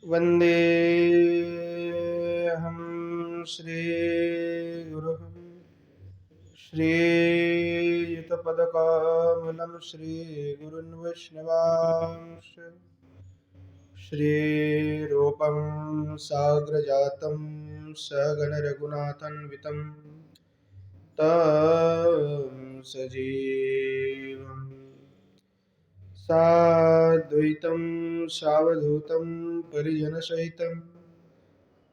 वन्देऽहं श्रीगुरुः श्रीयुतपदकमलं श्रीगुरुन् वैष्णवांश्च श्रीरूपं साग्रजातं सगणरघुनाथान्वितं तं सजीवम् साद्वैतं सावधूतं परिजनसहितं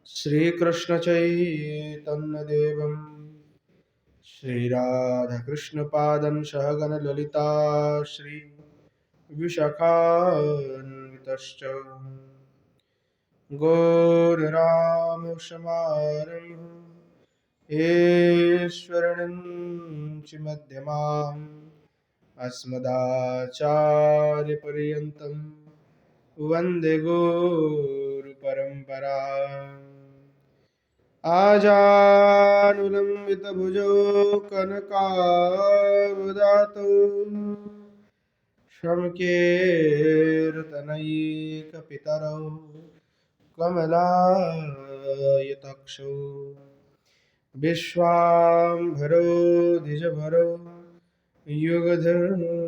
श्रीकृष्णचैतन्यदेवं श्रीराधाकृष्णपादं सहगणललिता श्री विशाखान्वितश्च गौररामसमारम्भं ईश्वरं मध्यमाम् अस्मदाचार्यपर्यन्तं वन्दे गुरुपरम्पराम् आजानुलम्बितभुजौ कनकावदातौ शङ्केर्तनैकपितरौ कमलायताक्षौ विश्वाम्भरो द्विजभरौ युगधर्मपालौ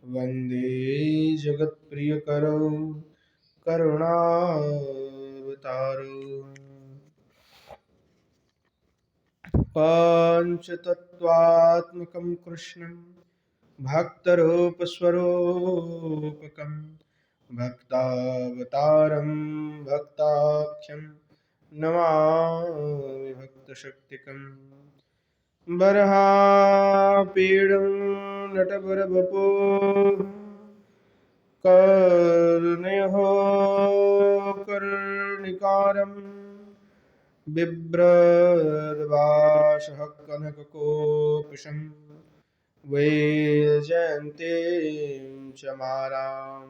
वन्दे जगत्प्रियकरौ करुणावतारौ पञ्चतत्त्वात्मकं कृष्णं भक्तरूपस्वरूपकं भक्तावतारं भक्ताख्यं नमामि भक्तशक्तिकम् बर्हापीडं नटवरवपुः कर्णयो कर्णिकारं बिभ्रद्भाषः कनककोपशं वैजयन्तीं च मालां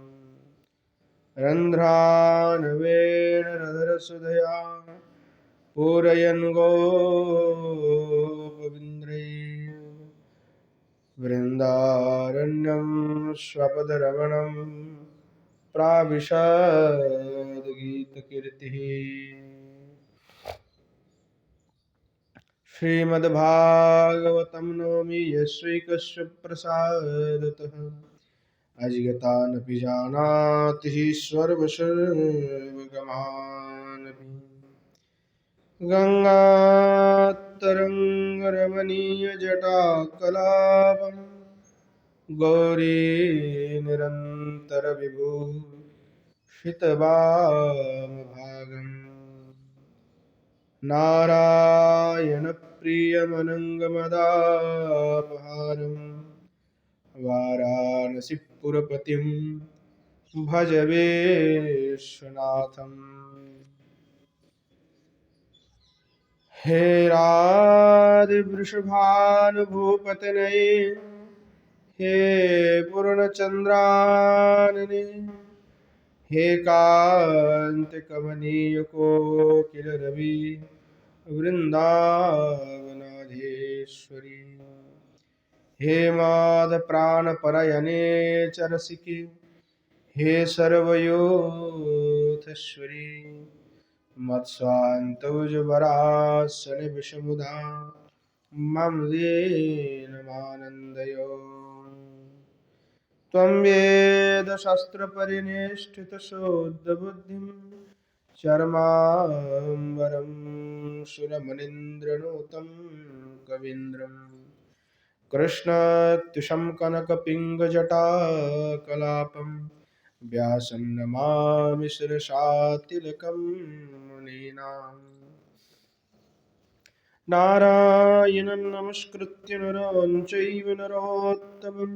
रन्ध्रानवेणरधरसुधया पूरयन् गोपविन्द्रैः वृन्दारण्यं स्वपदरमणं प्राविशद्गीतकीर्तिः श्रीमद्भागवतं नौमि यस्यैकस्य प्रसादतः अजिगतानपि जानाति सर्वसर्वगमानपि गङ्गातरङ्गरमणीयजटाकलापं गौरी निरन्तरविभुः शितवामभागम् नारायणप्रियमनङ्गमदापहारं वाराणसीपुरपतिं भज विश्वनाथम् हे राधेवृषभानुभूपतनये हे पूर्णचन्द्रानने हे कान्तिकमनीयकोकिलरवि वृन्दावनाधीश्वरी हे माधप्राणपरायणे चरसिके हे सर्वयोधेश्वरी मत्स्वान्तौजवरासने विषमुदा मम दीनमानन्दयो त्वं वेदशास्त्रपरिनिष्ठितशुद्धबुद्धिं चर्माम्बरं सुरमणीन्द्रनुतं कवीन्द्रं कृष्णत्युषं कनकपिङ्गजटाकलापं व्यासं नमामि शिरसा तिलकं मुनीनाम् नारायणं नमस्कृत्य नरं चैव नरोत्तमं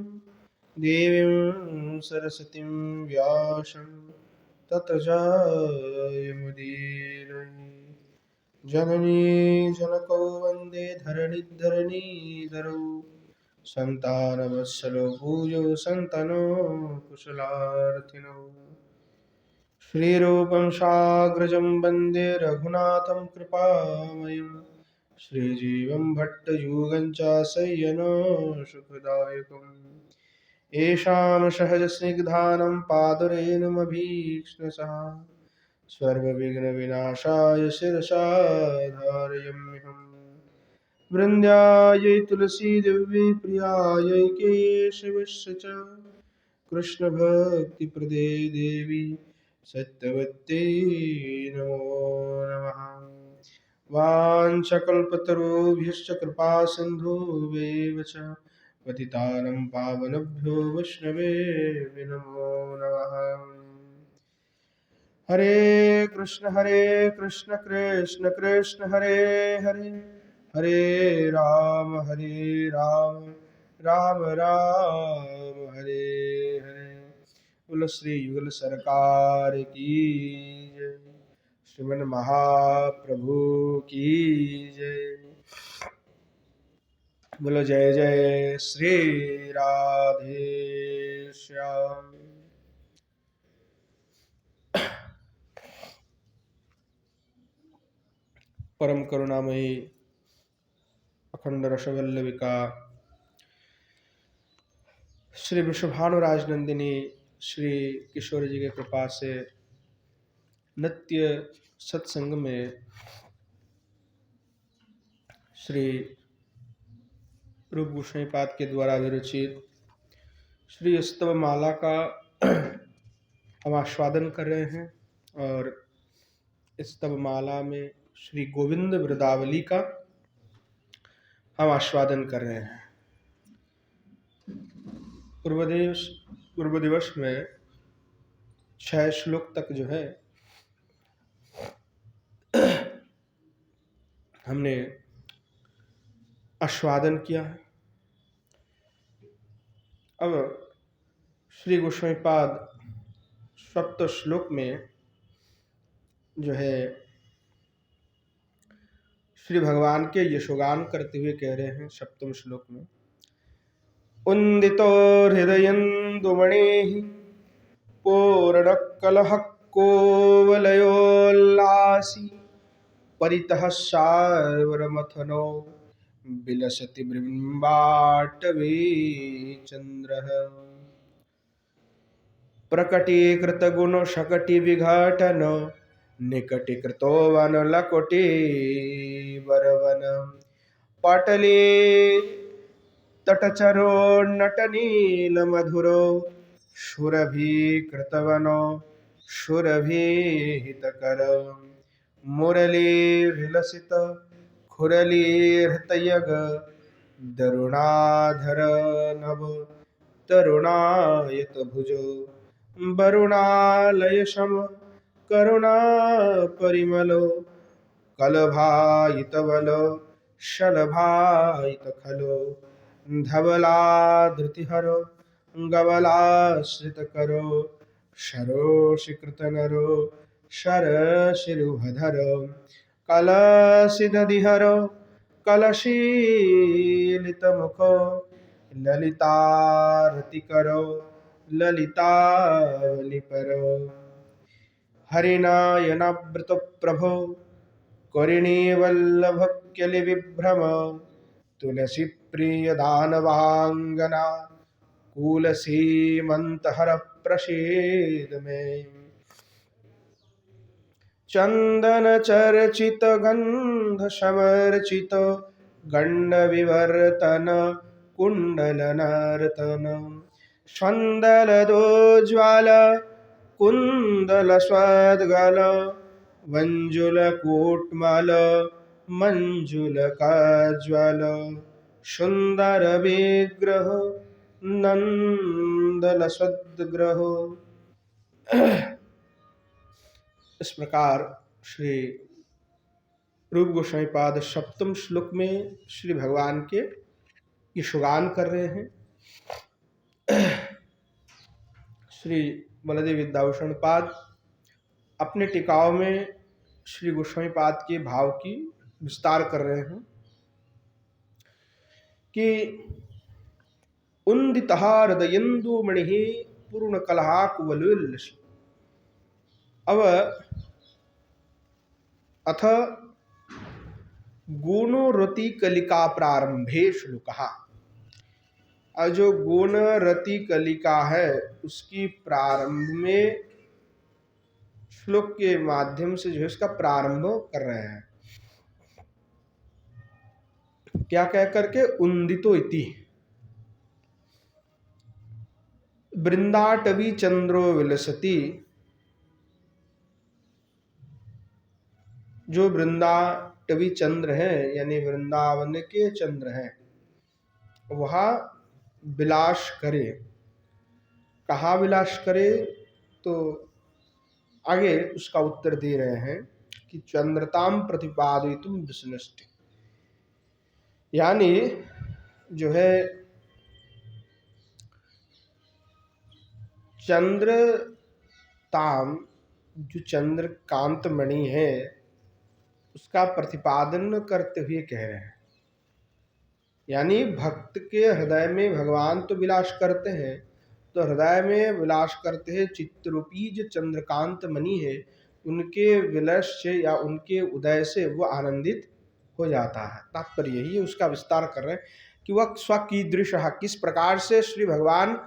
देवीं सरस्वतीं व्यासं ततो जयमुदीरये जननी जनकौ वन्दे धरणीधरणीधरौ सन्तानवत्सलो भूयो सन्तनो कुशलार्थिनौ श्रीरूपं साग्रजं वन्दे रघुनाथं कृपामयम् श्रीजीवं भट्टयुगं च शय्यनो सुखदायकम् येषां सहजस्निग्धानं पादरेणुमभीक्ष्णसः सर्वविघ्नविनाशाय शिरसा धारयाम्यहम्। वृन्द्यायै तुलसी दिव्यै प्रियायै केशवस्य च कृष्णभक्तिप्रदे देवी सत्यवत्यै नमो नमः। वाञ्छकल्पतरुभ्यश्च कृपासिन्धुभ्येव च पतितानं पावनेभ्यो वैष्णवेभ्यो नमो नमः। हरे कृष्ण कृष्ण कृष्ण हरे हरे, हरे राम राम राम हरे हरे। बोलो श्री युगल सरकार की जय, श्रीमन महाप्रभु की जय। बोलो जय जय श्री राधे श्याम। परम करुणामयी अखंड रसवल्लभिका श्री विश्वभानुराज नंदिनी श्री किशोर जी की कृपा से नित्य सत्संग में श्री रूप गोस्वामी पाद के द्वारा विरचित श्री स्तव माला का हम आस्वादन कर रहे हैं और इस स्तव माला में श्री गोविंद वृदावली का हम आस्वादन कर रहे हैं। पूर्व दिवस में 6 श्लोक तक जो है हमने आस्वादन किया है। अब श्री गोस्वामी पाद सप्त श्लोक में जो है श्री भगवान के यशोगान करते हुए कह रहे हैं। सप्तम श्लोक में उन्दितो हृदयन्दुमणिः पूर्णकलह कोवलयोल्लासी परितः सार्वरमथनो विलसति बिम्बाटवी चन्द्रः प्रकटीकृतगुणशकटिविघटन निकटीकृतो वनलकोटि वरवन पाटली तटचरो नटनीलमधुरो सुरभिकृतवनो सुरभिहितकर मुरलीविलसित खुरलीहृतयग दरुणाधर नभ तरुणायत भुजो वरुणालय सम करुणा परिमलो कलभायितवलो शलभायित खलो धवलाधृतिहरो गवलाश्रितकरो शरोषिकृतनरो शरशिरुहधरो कलशिदधिहरो कलशीलितमुखो ललितारतिकरो ललितावलिपरो हरिनायनावृतप्रभो करिणीवल्लभक्यलिविभ्रम तुलसी प्रिय दानवांगना कुलसीमंतहर प्रसीद में चंदन चर्चित गंध समर्चित गंड विवर्तन कुंडल नर्तन स्वंदल दोज्वाल कुंदल स्वद्गल वंजुल कूटमल मंजुल काज्वल सुंदर विग्रह नंदल सद्ग्रह। इस प्रकार श्री रूप गोस्वामी पाद सप्तम श्लोक में श्री भगवान के यशोगान कर रहे हैं। श्री बलदेव विद्याभूषण पाद अपने टिकाव में श्री गोस्वामी पाद के भाव की विस्तार कर रहे हैं कि उन्दितः हृदयेन्दुमणिः पूर्णकलहा कुवलयोल्लासी। अब अथ गुणोरति कलिका प्रारंभे श्लोकः। और जो गोनरति कलिका है उसकी प्रारंभ में श्लोक के माध्यम से जो है उसका प्रारंभ कर रहे हैं। क्या कह करके? उन्दितो इति वृंदाटवी चंद्रो विलसति। जो वृंदाटवी चंद्र है यानी वृंदावन के चंद्र हैं, वह विलास करे। कहाँ विलास करे? तो आगे उसका उत्तर दे रहे हैं कि चंद्रताम प्रतिपादितुम विष्णुष्टि, यानी जो है चंद्रताम, जो चंद्र कांत मणि है उसका प्रतिपादन करते हुए कह रहे हैं। यानी भक्त के हृदय में भगवान तो विलास करते हैं, तो हृदय में विलास करते हैं चित्तरूपी जो चंद्रकांत मणि है, उनके विलस से या उनके उदय से वो आनंदित हो जाता है। तात्पर्य यही है, उसका विस्तार कर रहे हैं कि वह स्वकीदृश, किस प्रकार से श्री भगवान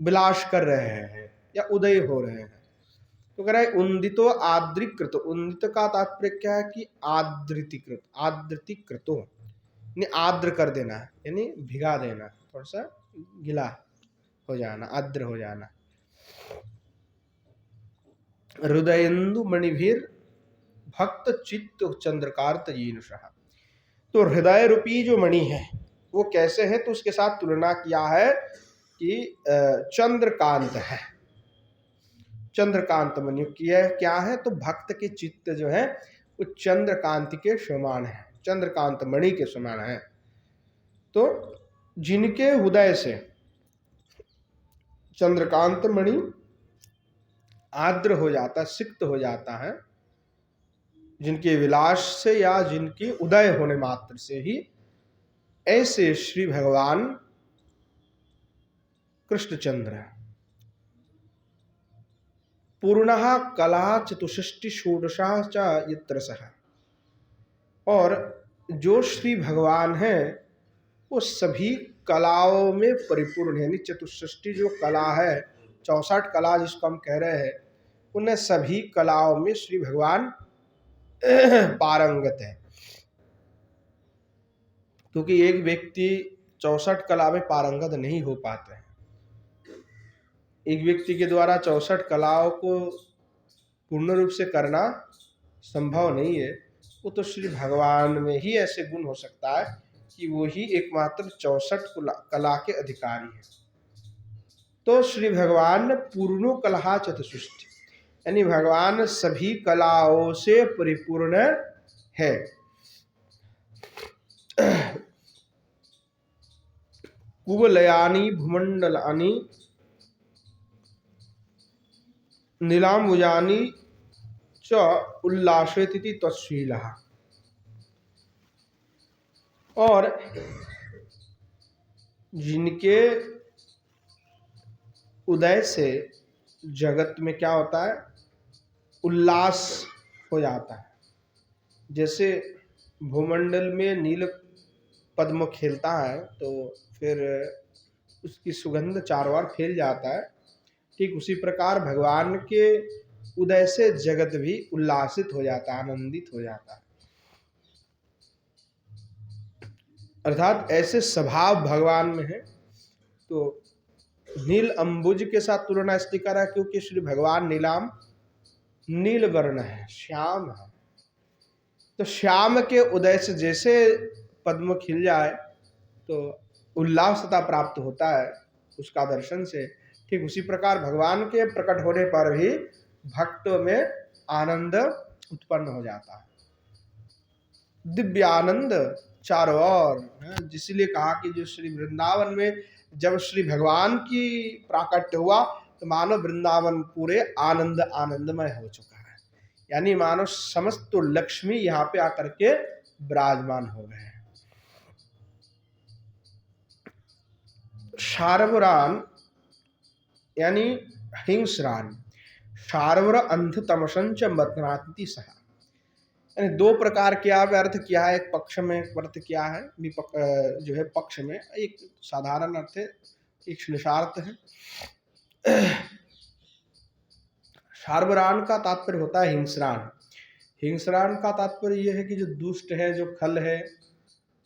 विलास कर रहे हैं या उदय हो रहे हैं। तो कह रहा है उन्दितो आद्रिकृत। उन्दित का तात्पर्य क्या है कि आद्रितिकृत, आद्रितिकृतो यानी आर्द्र कर देना, यानी भिगा देना, थोड़ा सा गीला हो जाना, आर्द्र हो जाना। हृदयेन्दु मणिभीर भक्त चित्त चंद्रकांत जीनुषः। तो हृदय रूपी जो मणि है वो कैसे है? तो उसके साथ तुलना किया है कि चंद्रकांत है। चंद्रकांत मणि क्या है? तो भक्त के चित्त जो है वो चंद्रकांत के समान है, चंद्रकांत मणि के समान है। तो जिनके हृदय से चंद्रकांत मणि आर्द्र हो जाता है, सिक्त हो जाता है, जिनके विलास से या जिनके उदय होने मात्र से ही, ऐसे श्री भगवान कृष्णचंद्र पूर्णः कला चतुष्टि षोडशा च यत्रसः। और जो श्री भगवान है वो सभी कलाओं में परिपूर्ण है। यानी चतुष्टि जो कला है, 64 कला जिसको हम कह रहे हैं, उन सभी कलाओं में श्री भगवान पारंगत है। क्योंकि एक व्यक्ति 64 कला में पारंगत नहीं हो पाते हैं। एक व्यक्ति के द्वारा 64 कलाओं को पूर्ण रूप से करना संभव नहीं है। वो तो श्री भगवान में ही ऐसे गुण हो सकता है कि वो ही एकमात्र 64 कला के अधिकारी है। तो श्री भगवान पूर्णो कला चतुष्टि, यानी भगवान सभी कलाओं से परिपूर्ण है। कुवलयानि भूमंडलानि नीलांबुजानि च उल्लासेति तत्शीलः। और जिनके उदय से जगत में क्या होता है? उल्लास हो जाता है। जैसे भूमंडल में नील पद्म खेलता है तो फिर उसकी सुगंध चारों ओर फैल जाता है, ठीक उसी प्रकार भगवान के उदय से जगत भी उल्लासित हो जाता है, आनंदित हो जाता है। अर्थात ऐसे स्वभाव भगवान में है। तो नील अंबुज के साथ तुलना इसलिए कर रहा है क्योंकि श्री भगवान नीलाम, नील वर्ण है, श्याम है। तो श्याम के उदय से जैसे पद्म खिल जाए तो उल्लासता प्राप्त होता है उसका दर्शन से, ठीक उसी प्रकार भगवान के प्रकट होने पर भी भक्तों में आनंद उत्पन्न हो जाता है, दिव्य आनंद चारों ओर। जिसलिए कहा कि जो श्री वृंदावन में जब श्री भगवान की प्राकट्य हुआ तो मानो वृंदावन पूरे आनंद आनंदमय हो चुका है। यानी मानो समस्त लक्ष्मी यहाँ पे आकर के विराजमान हो गए हैं। शार्वरान यानी हिंसरान, शार्वर अंध तमसंच मदनाति सह, यानी दो प्रकार के आप अर्थ क्या है, एक पक्ष में अर्थ क्या है, जो है पक्ष में एक साधारण अर्थ है, एक श्लेषार्थ है। शार्वरान का तात्पर्य होता है हिंसरान। हिंसरान का तात्पर्य यह है कि जो दुष्ट है, जो खल है,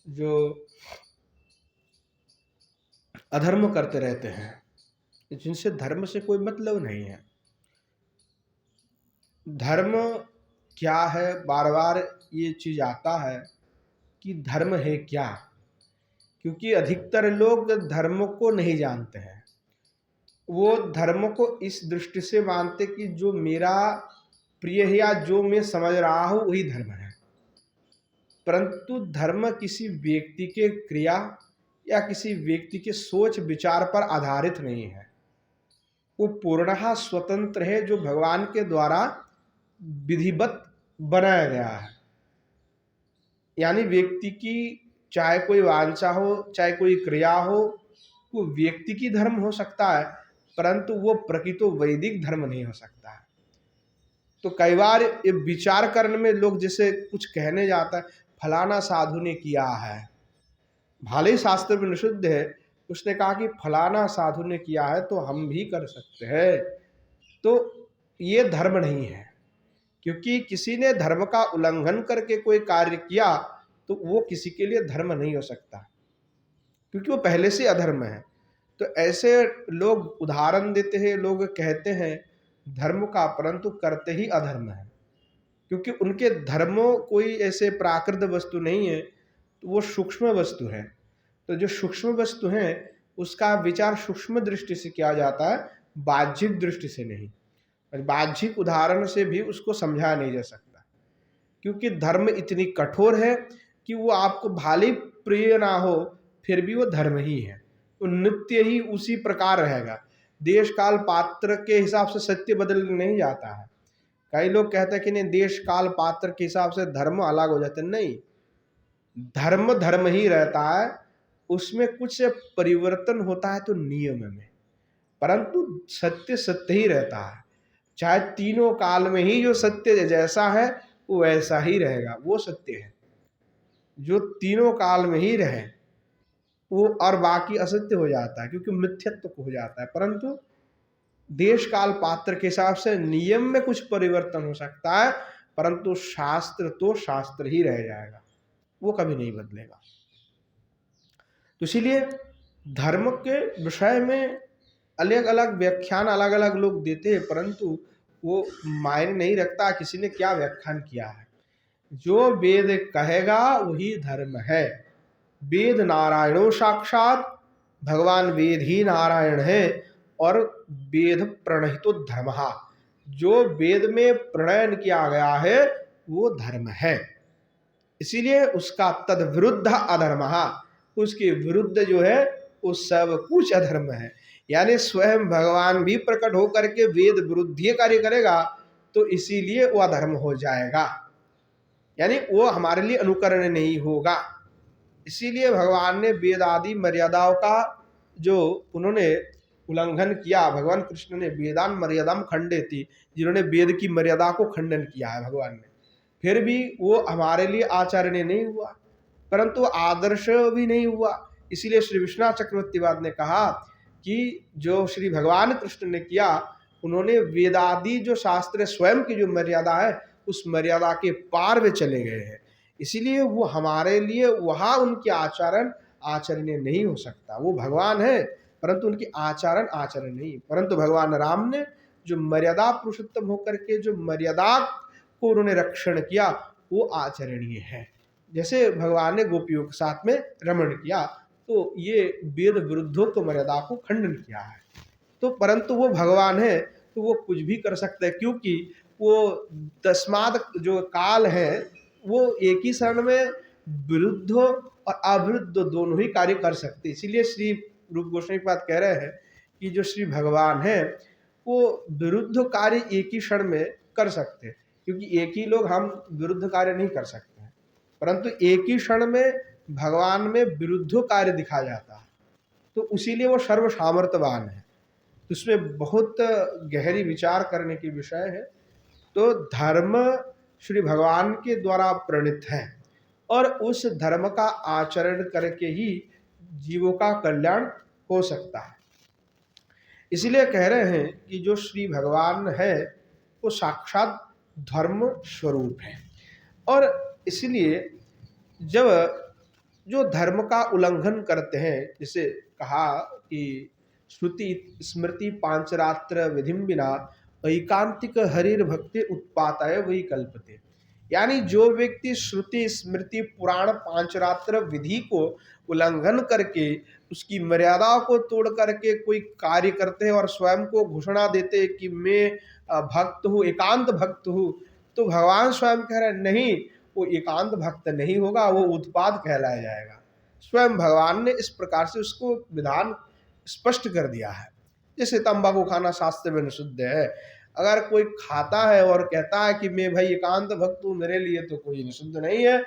जो अधर्म करते रहते हैं, जिनसे धर्म से कोई मतलब नहीं है। धर्म क्या है, बार बार ये चीज आता है कि धर्म है क्या, क्योंकि अधिकतर लोग धर्म को नहीं जानते हैं। वो धर्म को इस दृष्टि से मानते कि जो मेरा प्रिय है या जो मैं समझ रहा हूं वही धर्म है। परंतु धर्म किसी व्यक्ति के क्रिया या किसी व्यक्ति के सोच विचार पर आधारित नहीं है। वो पूर्णतः स्वतंत्र है, जो भगवान के द्वारा विधिवत बनाया गया है। यानी व्यक्ति की चाहे कोई वांछा हो, चाहे कोई क्रिया हो, वो व्यक्ति की धर्म हो सकता है, परंतु वो प्रकृतो वैदिक धर्म नहीं हो सकता है। तो कई बार ये विचार करने में लोग जैसे कुछ कहने जाता है, फलाना साधु ने किया है, भले ही शास्त्र में निषिद्ध है, उसने कहा कि फलाना साधु ने किया है तो हम भी कर सकते हैं, तो ये धर्म नहीं है। क्योंकि किसी ने धर्म का उल्लंघन करके कोई कार्य किया तो वो किसी के लिए धर्म नहीं हो सकता, क्योंकि वो पहले से अधर्म है। तो ऐसे लोग उदाहरण देते हैं, लोग कहते हैं धर्म का, परंतु करते ही अधर्म है, क्योंकि उनके धर्मों कोई ऐसे प्राकृत वस्तु नहीं है, तो वो सूक्ष्म वस्तु है। तो जो सूक्ष्म वस्तु है उसका विचार सूक्ष्म दृष्टि से किया जाता है, बाह्यिक दृष्टि से नहीं। और बाह्यिक उदाहरण से भी उसको समझा नहीं जा सकता, क्योंकि धर्म इतनी कठोर है कि वो आपको भले प्रिय ना हो फिर भी वो धर्म ही है, वो नित्य ही उसी प्रकार रहेगा। देश काल पात्र के हिसाब से सत्य बदल नहीं जाता है। कई लोग कहते हैं कि नहीं, देश काल पात्र के हिसाब से धर्म अलग हो जाते हैं। नहीं, धर्म धर्म ही रहता है, उसमें कुछ परिवर्तन होता है तो नियम में, परंतु सत्य सत्य ही रहता है। चाहे तीनों काल में ही जो सत्य जैसा है वो वैसा ही रहेगा, वो सत्य है जो तीनों काल में ही रहे। वो और बाकी असत्य हो जाता है, क्योंकि मिथ्यत्व हो जाता है। परंतु देश काल पात्र के हिसाब से नियम में कुछ परिवर्तन हो सकता है, परंतु शास्त्र तो शास्त्र ही रह जाएगा, वो कभी नहीं बदलेगा। तो इसीलिए धर्म के विषय में अलग अलग व्याख्यान अलग अलग लोग देते हैं, परंतु वो मायने नहीं रखता किसी ने क्या व्याख्यान किया है। जो वेद कहेगा वही धर्म है। वेद नारायणो साक्षात, भगवान वेद ही नारायण है, और वेद प्रणहितो धर्म, जो वेद में प्रणयन किया गया है वो धर्म है। इसीलिए उसका तद विरुद्ध अधर्म, उसके विरुद्ध जो है वो सब कुछ अधर्म है। यानी स्वयं भगवान भी प्रकट होकर के वेद विरुद्ध कार्य करेगा तो इसीलिए वो अधर्म हो जाएगा, यानी वो हमारे लिए अनुकरण नहीं होगा। इसीलिए भगवान ने वेद आदि मर्यादाओं का जो उन्होंने उल्लंघन किया, भगवान कृष्ण ने वेदान मर्यादाम खंडेति, जिन्होंने वेद की मर्यादा को खंडन किया है भगवान ने, फिर भी वो हमारे लिए आचरणीय नहीं हुआ, परंतु आदर्श भी नहीं हुआ। इसीलिए श्री विश्वनाथ चक्रवर्तीवाद ने कहा कि जो श्री भगवान कृष्ण ने किया, उन्होंने वेदादि जो शास्त्र स्वयं की जो मर्यादा है उस मर्यादा के पार वे चले गए हैं। इसीलिए वो हमारे लिए वहाँ उनके आचरण आचरणीय नहीं हो सकता। वो भगवान है परंतु उनकी आचरण आचरण नहीं। परंतु भगवान राम ने जो मर्यादा पुरुषोत्तम होकर के जो मर्यादा को उन्होंने रक्षण किया वो आचरणीय है। जैसे भगवान ने गोपियों के साथ में रमण किया, तो ये वेद विरुद्धों को मर्यादा को खंडन किया है। तो परंतु वो भगवान है तो वो कुछ भी कर सकते हैं, क्योंकि वो तस्माद जो काल है वो एक ही क्षण में विरुद्ध और अविरुद्ध दोनों ही कार्य कर सकते। इसीलिए श्री रूप गोस्वामी पाद कह रहे हैं कि जो श्री भगवान है वो विरुद्ध कार्य एक ही क्षण में कर सकते हैं, क्योंकि एक ही लोग हम विरुद्ध कार्य नहीं कर सकते हैं, परंतु एक ही क्षण में भगवान में विरुद्ध कार्य दिखा जाता है। तो इसीलिए वो सर्व सामर्थ्यवान है। तो इसमें बहुत गहरी विचार करने की विषय है। तो धर्म श्री भगवान के द्वारा प्रणीत है और उस धर्म का आचरण करके ही जीवों का कल्याण हो सकता है। इसलिए कह रहे हैं कि जो श्री भगवान है वो साक्षात धर्म स्वरूप है। और इसलिए जब जो धर्म का उल्लंघन करते हैं, जैसे कहा कि श्रुति स्मृति पांचरात्र विधिम बिना ऐकांतिक हरिर भक्ति उत्पाताय वही कल्पते, यानी जो व्यक्ति श्रुति स्मृति पुराण पांचरात्र विधि को उल्लंघन करके उसकी मर्यादाओं को तोड़ करके कोई कार्य करते हैं और स्वयं को घोषणा देते हैं कि मैं भक्त हूँ, एकांत भक्त हूँ, तो भगवान स्वयं कह रहे हैं नहीं, वो एकांत भक्त नहीं होगा, वो उत्पाद कहलाया जाएगा। स्वयं भगवान ने इस प्रकार से उसको विधान स्पष्ट कर दिया है। जैसे तंबाकू खाना शास्त्र में निषिद्ध है, अगर कोई खाता है और कहता है कि मैं भाई एकांत भक्त हूँ, मेरे लिए तो कोई निषिद्ध नहीं है,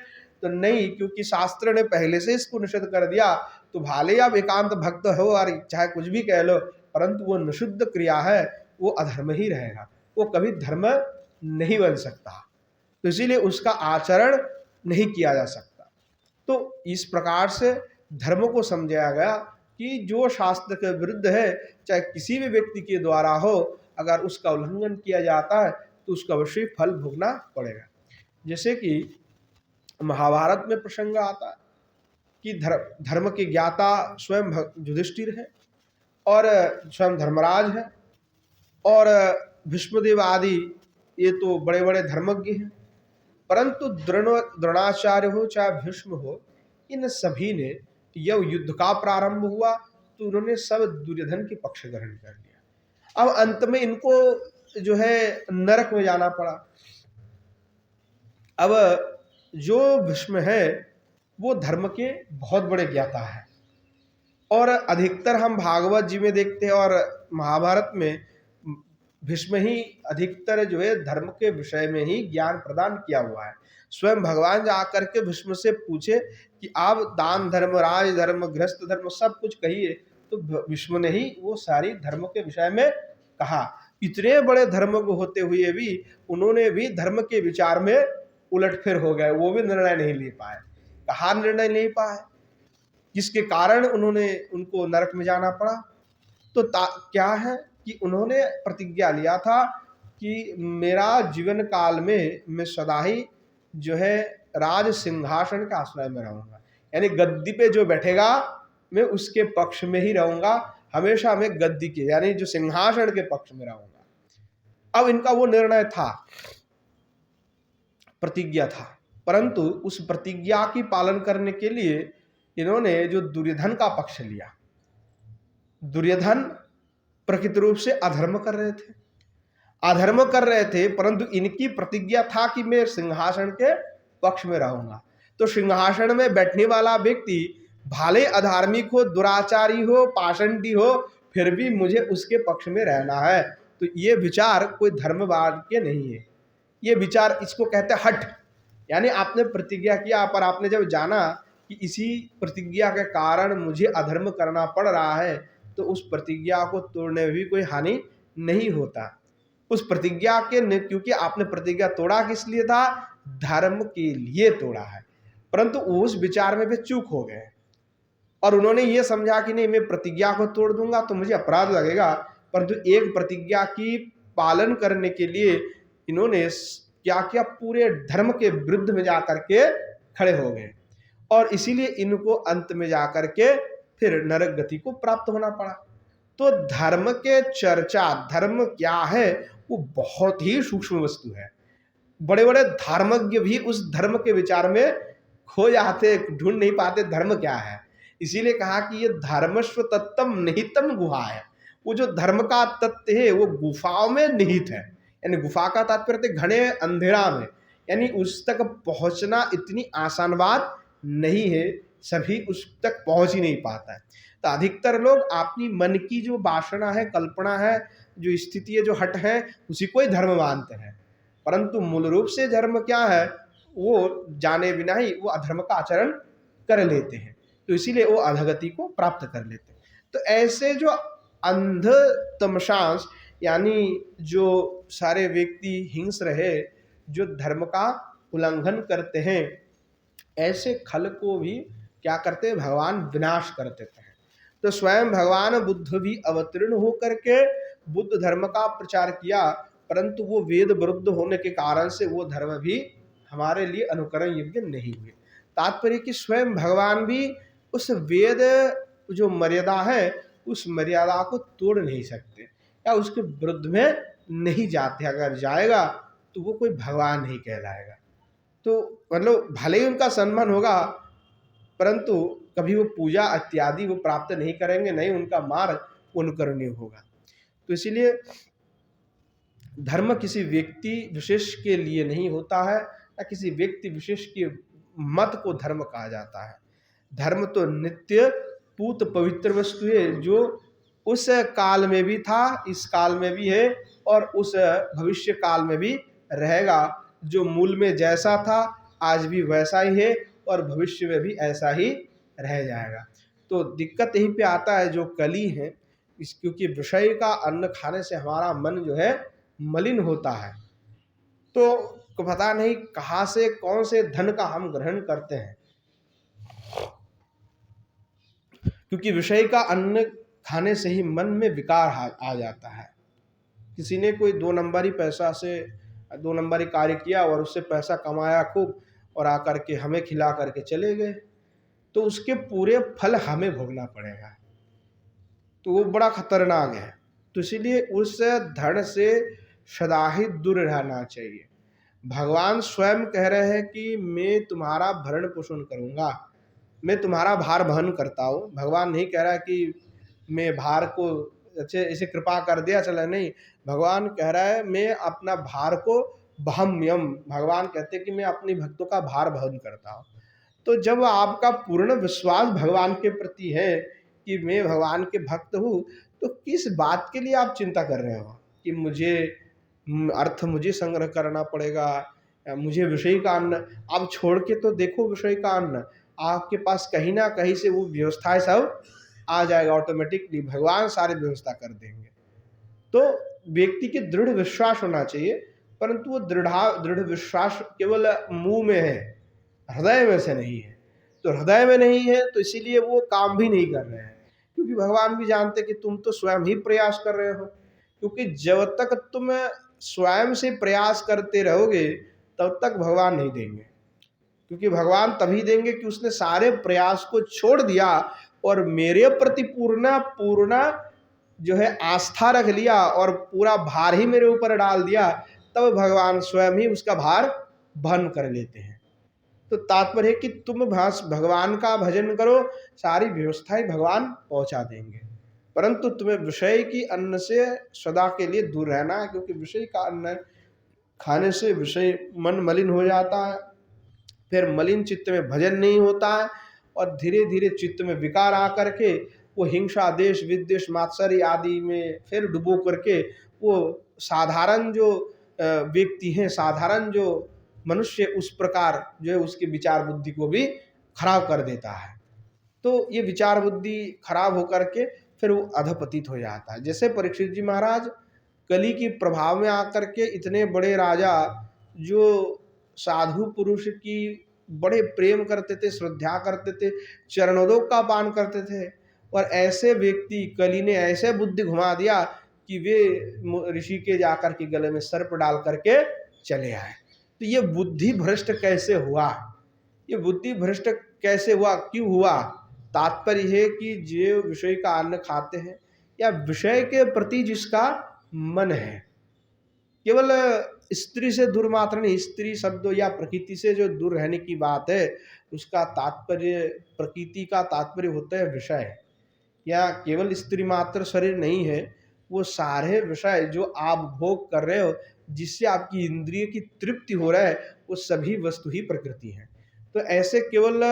तो नहीं, क्योंकि शास्त्र ने पहले से इसको निषिद्ध कर दिया, तो भले ही आप एकांत भक्त हो और चाहे कुछ भी कह लो, परंतु वो निषिद्ध क्रिया है, वो अधर्म ही रहेगा, वो कभी धर्म नहीं बन सकता, तो इसीलिए उसका आचरण नहीं किया जा सकता। तो इस प्रकार से धर्म को समझाया गया कि जो शास्त्र के विरुद्ध है, चाहे किसी भी व्यक्ति के द्वारा हो, अगर उसका उल्लंघन किया जाता है तो उसका अवश्य फल भोगना पड़ेगा। जैसे कि महाभारत में प्रसंग आता है कि धर्म के ज्ञाता स्वयं युधिष्ठिर है और स्वयं धर्मराज है और भीष्मदेव आदि, ये तो बड़े बड़े धर्मज्ञ हैं, परंतु द्रोणाचार्य हो चाहे भीष्म हो, इन सभी ने जब युद्ध का प्रारंभ हुआ तो उन्होंने सब दुर्योधन के पक्ष ग्रहण कर लिया। अब अंत में इनको जो है नरक में जाना पड़ा। अब जो भीष्म है वो धर्म के बहुत बड़े ज्ञाता है और अधिकतर हम भागवत जी में देखते हैं और महाभारत में भीष्म ही अधिकतर जो है धर्म के विषय में ही ज्ञान प्रदान किया हुआ है। स्वयं भगवान जाकर के भीष्म से पूछे कि आप दान धर्म, राज धर्म, गृहस्थ धर्म सब कुछ कहिए, तो भीष्म ने ही वो सारी धर्म के विषय में कहा। इतने बड़े धर्म को होते हुए भी उन्होंने भी धर्म के विचार में उलटफेर हो गए, वो भी निर्णय नहीं ले पाए। कहा निर्णय नहीं पाए, जिसके कारण उनको नरक में जाना पड़ा। तो क्या है कि उन्होंने प्रतिज्ञा लिया था कि मेरा जीवन काल में मैं सदा ही जो है राज सिंहासन का आश्रय में रहूंगा, यानी गद्दी पे जो बैठेगा मैं उसके पक्ष में ही रहूंगा, हमेशा मैं गद्दी के यानी जो सिंहासन के पक्ष में रहूंगा। अब इनका वो निर्णय था, प्रतिज्ञा था, परंतु उस प्रतिज्ञा की पालन करने के लिए इन्होंने जो दुर्योधन का पक्ष लिया। दुर्योधन प्रकृत रूप से अधर्म कर रहे थे, परंतु इनकी प्रतिज्ञा था कि मैं सिंहासन के पक्ष में रहूंगा। तो सिंहासन में बैठने वाला व्यक्ति भले अधार्मिक हो, दुराचारी हो, पाषंडी हो, फिर भी मुझे उसके पक्ष में रहना है। तो ये विचार कोई धर्मवाद के नहीं है, ये विचार, इसको कहते हैं हठ। यानी आपने प्रतिज्ञा किया पर आपने जब जाना कि इसी प्रतिज्ञा के कारण मुझे अधर्म करना पड़ रहा है, तो उस प्रतिज्ञा को तोड़ने में भी कोई हानि नहीं होता। उस प्रतिज्ञा के, क्योंकि आपने प्रतिज्ञा तोड़ा किस लिए था, धर्म के लिए तोड़ा है, परंतु उस विचार में भी चूक हो गए और उन्होंने ये समझा कि नहीं, मैं प्रतिज्ञा को तोड़ दूंगा तो मुझे अपराध लगेगा, परंतु एक प्रतिज्ञा की पालन करने के लिए इन्होंने क्या किया, पूरे धर्म के विरुद्ध में जाकर के खड़े हो गए और इसीलिए इनको अंत में जाकर के फिर नरक गति को प्राप्त होना पड़ा। तो धर्म के चर्चा, धर्म क्या है, वो बहुत ही सूक्ष्म वस्तु है। बड़े बड़े धर्मज्ञ भी उस धर्म के विचार में खो जाते, ढूंढ नहीं पाते धर्म क्या है। इसीलिए कहा कि ये धर्मस्व तत्तम निहितम गुहा है। वो जो धर्म का तत्व है वो गुफाओं में निहित है, यानी गुफा का तात्पर्य घने अंधेरा में, यानी उस तक पहुंचना इतनी आसान बात नहीं है, सभी उस तक पहुंच ही नहीं पाता है। तो अधिकतर लोग अपनी मन की जो वासना है, कल्पना है, जो स्थिति है, जो हट है, उसी को ही धर्म मानते हैं, परंतु मूल रूप से धर्म क्या है वो जाने बिना ही वो अधर्म का आचरण कर लेते हैं, तो इसीलिए वो अधगति को प्राप्त कर लेते हैं। तो ऐसे जो अंध तमसांस, यानी जो सारे व्यक्ति हिंस रहे, जो धर्म का उल्लंघन करते हैं, ऐसे खल को भी क्या करते हैं, भगवान विनाश कर देते हैं। तो स्वयं भगवान बुद्ध भी अवतीर्ण होकर के बुद्ध धर्म का प्रचार किया, परंतु वो वेद विरुद्ध होने के कारण से वो धर्म भी हमारे लिए अनुकरण योग्य नहीं हुए। तात्पर्य कि स्वयं भगवान भी उस वेद जो मर्यादा है उस मर्यादा को तोड़ नहीं सकते या उसके विरुद्ध में नहीं जाते। अगर जाएगा तो वो कोई भगवान नहीं कहलाएगा। तो मतलब भले ही उनका सम्मान होगा, परंतु कभी वो पूजा इत्यादि वो प्राप्त नहीं करेंगे, नहीं उनका मार्ग अनुकरणीय होगा। तो इसीलिए धर्म किसी व्यक्ति विशेष के लिए नहीं होता है या किसी व्यक्ति विशेष के मत को धर्म कहा जाता है। धर्म तो नित्य पूत पवित्र वस्तु है, जो उस काल में भी था, इस काल में भी है और उस भविष्य काल में भी रहेगा। जो मूल में जैसा था आज भी वैसा ही है और भविष्य में भी ऐसा ही रह जाएगा। तो दिक्कत यहीं पे आता है जो कली है, क्योंकि विषय का अन्न खाने से हमारा मन जो है मलिन होता है। तो पता नहीं कहाँ से कौन से धन का हम ग्रहण करते हैं, क्योंकि विषय का अन्न खाने से ही मन में विकार आ जाता है। किसी ने कोई 2 नंबरी पैसा से 2 नंबरी कार्य किया और उससे पैसा कमाया खूब और आकर के हमें खिला करके चले गए, तो उसके पूरे फल हमें भोगना पड़ेगा। तो वो बड़ा खतरनाक है। तो इसीलिए उस धन से सदा ही दूर रहना चाहिए। भगवान स्वयं कह रहे हैं कि मैं तुम्हारा भरण पोषण करूंगा, मैं तुम्हारा भार वहन करता हूँ। भगवान नहीं कह रहा कि मैं भार को अच्छे ऐसे कृपा कर दिया चला, नहीं। भगवान कह रहा है मैं अपना भार को वहम्यम, भगवान कहते हैं कि मैं अपने भक्तों का भार वहन करता हूँ। तो जब आपका पूर्ण विश्वास भगवान के प्रति है कि मैं भगवान के भक्त हूँ, तो किस बात के लिए आप चिंता कर रहे हो कि मुझे अर्थ मुझे संग्रह करना पड़ेगा, मुझे विषय का अन्न। आप छोड़ के तो देखो विषय का अन्न, आपके पास कहीं ना कहीं से वो व्यवस्थाएं सब आ जाएगा ऑटोमेटिकली, भगवान सारी व्यवस्था कर देंगे। तो व्यक्ति के दृढ़ विश्वास होना चाहिए, परंतु वो दृढ़ विश्वास केवल मुंह में है, हृदय में से नहीं है। तो हृदय में नहीं है तो इसीलिए वो काम भी नहीं कर रहे हैं, क्योंकि भगवान भी जानते कि तुम तो स्वयं ही प्रयास कर रहे हो। क्योंकि जब तक तुम स्वयं से प्रयास करते रहोगे तब तक भगवान नहीं देंगे, क्योंकि भगवान तभी देंगे कि उसने सारे प्रयास को छोड़ दिया और मेरे प्रति पूर्ण जो है आस्था रख लिया और पूरा भार ही मेरे ऊपर डाल दिया, तब भगवान स्वयं ही उसका भार वहन कर लेते हैं। तो तात्पर्य है कि तुम भगवान का भजन करो, सारी व्यवस्थाएं भगवान पहुंचा देंगे, परंतु तुम्हें विषय की अन्न से सदा के लिए दूर रहना है, क्योंकि विषय का अन्न खाने से विषय मन मलिन हो जाता है, फिर मलिन चित्त में भजन नहीं होता है और धीरे धीरे चित्त में विकार आकर के वो हिंसा, देश विद्वेष, मात्सर्य आदि में फिर डुबो करके वो साधारण जो व्यक्ति हैं, साधारण जो मनुष्य, उस प्रकार जो है उसके विचार बुद्धि को भी खराब कर देता है। तो ये विचार बुद्धि खराब होकर के फिर वो अधपतित हो जाता है। जैसे परीक्षित जी महाराज कली की प्रभाव में आकर के इतने बड़े राजा, जो साधु पुरुष की बड़े प्रेम करते थे, श्रद्धा करते थे, चरणोदक का पान करते थे, और ऐसे व्यक्ति कली ने ऐसे बुद्धि घुमा दिया कि वे ऋषि के जाकर के गले में सर्प डाल करके चले आए। तो ये बुद्धि भ्रष्ट कैसे हुआ, ये बुद्धि भ्रष्ट कैसे हुआ, क्यों हुआ? तात्पर्य है कि जो विषय का अन्न खाते हैं या विषय के प्रति जिसका मन है, केवल स्त्री से दूर मात्र नहीं, स्त्री शब्द या प्रकृति से जो दूर रहने की बात है, उसका तात्पर्य, प्रकृति का तात्पर्य होता है विषय, या केवल स्त्री मात्र शरीर नहीं है, वो सारे विषय जो आप भोग कर रहे हो, जिससे आपकी इंद्रिय की तृप्ति हो रहा है, वो सभी वस्तु ही प्रकृति है। तो ऐसे केवल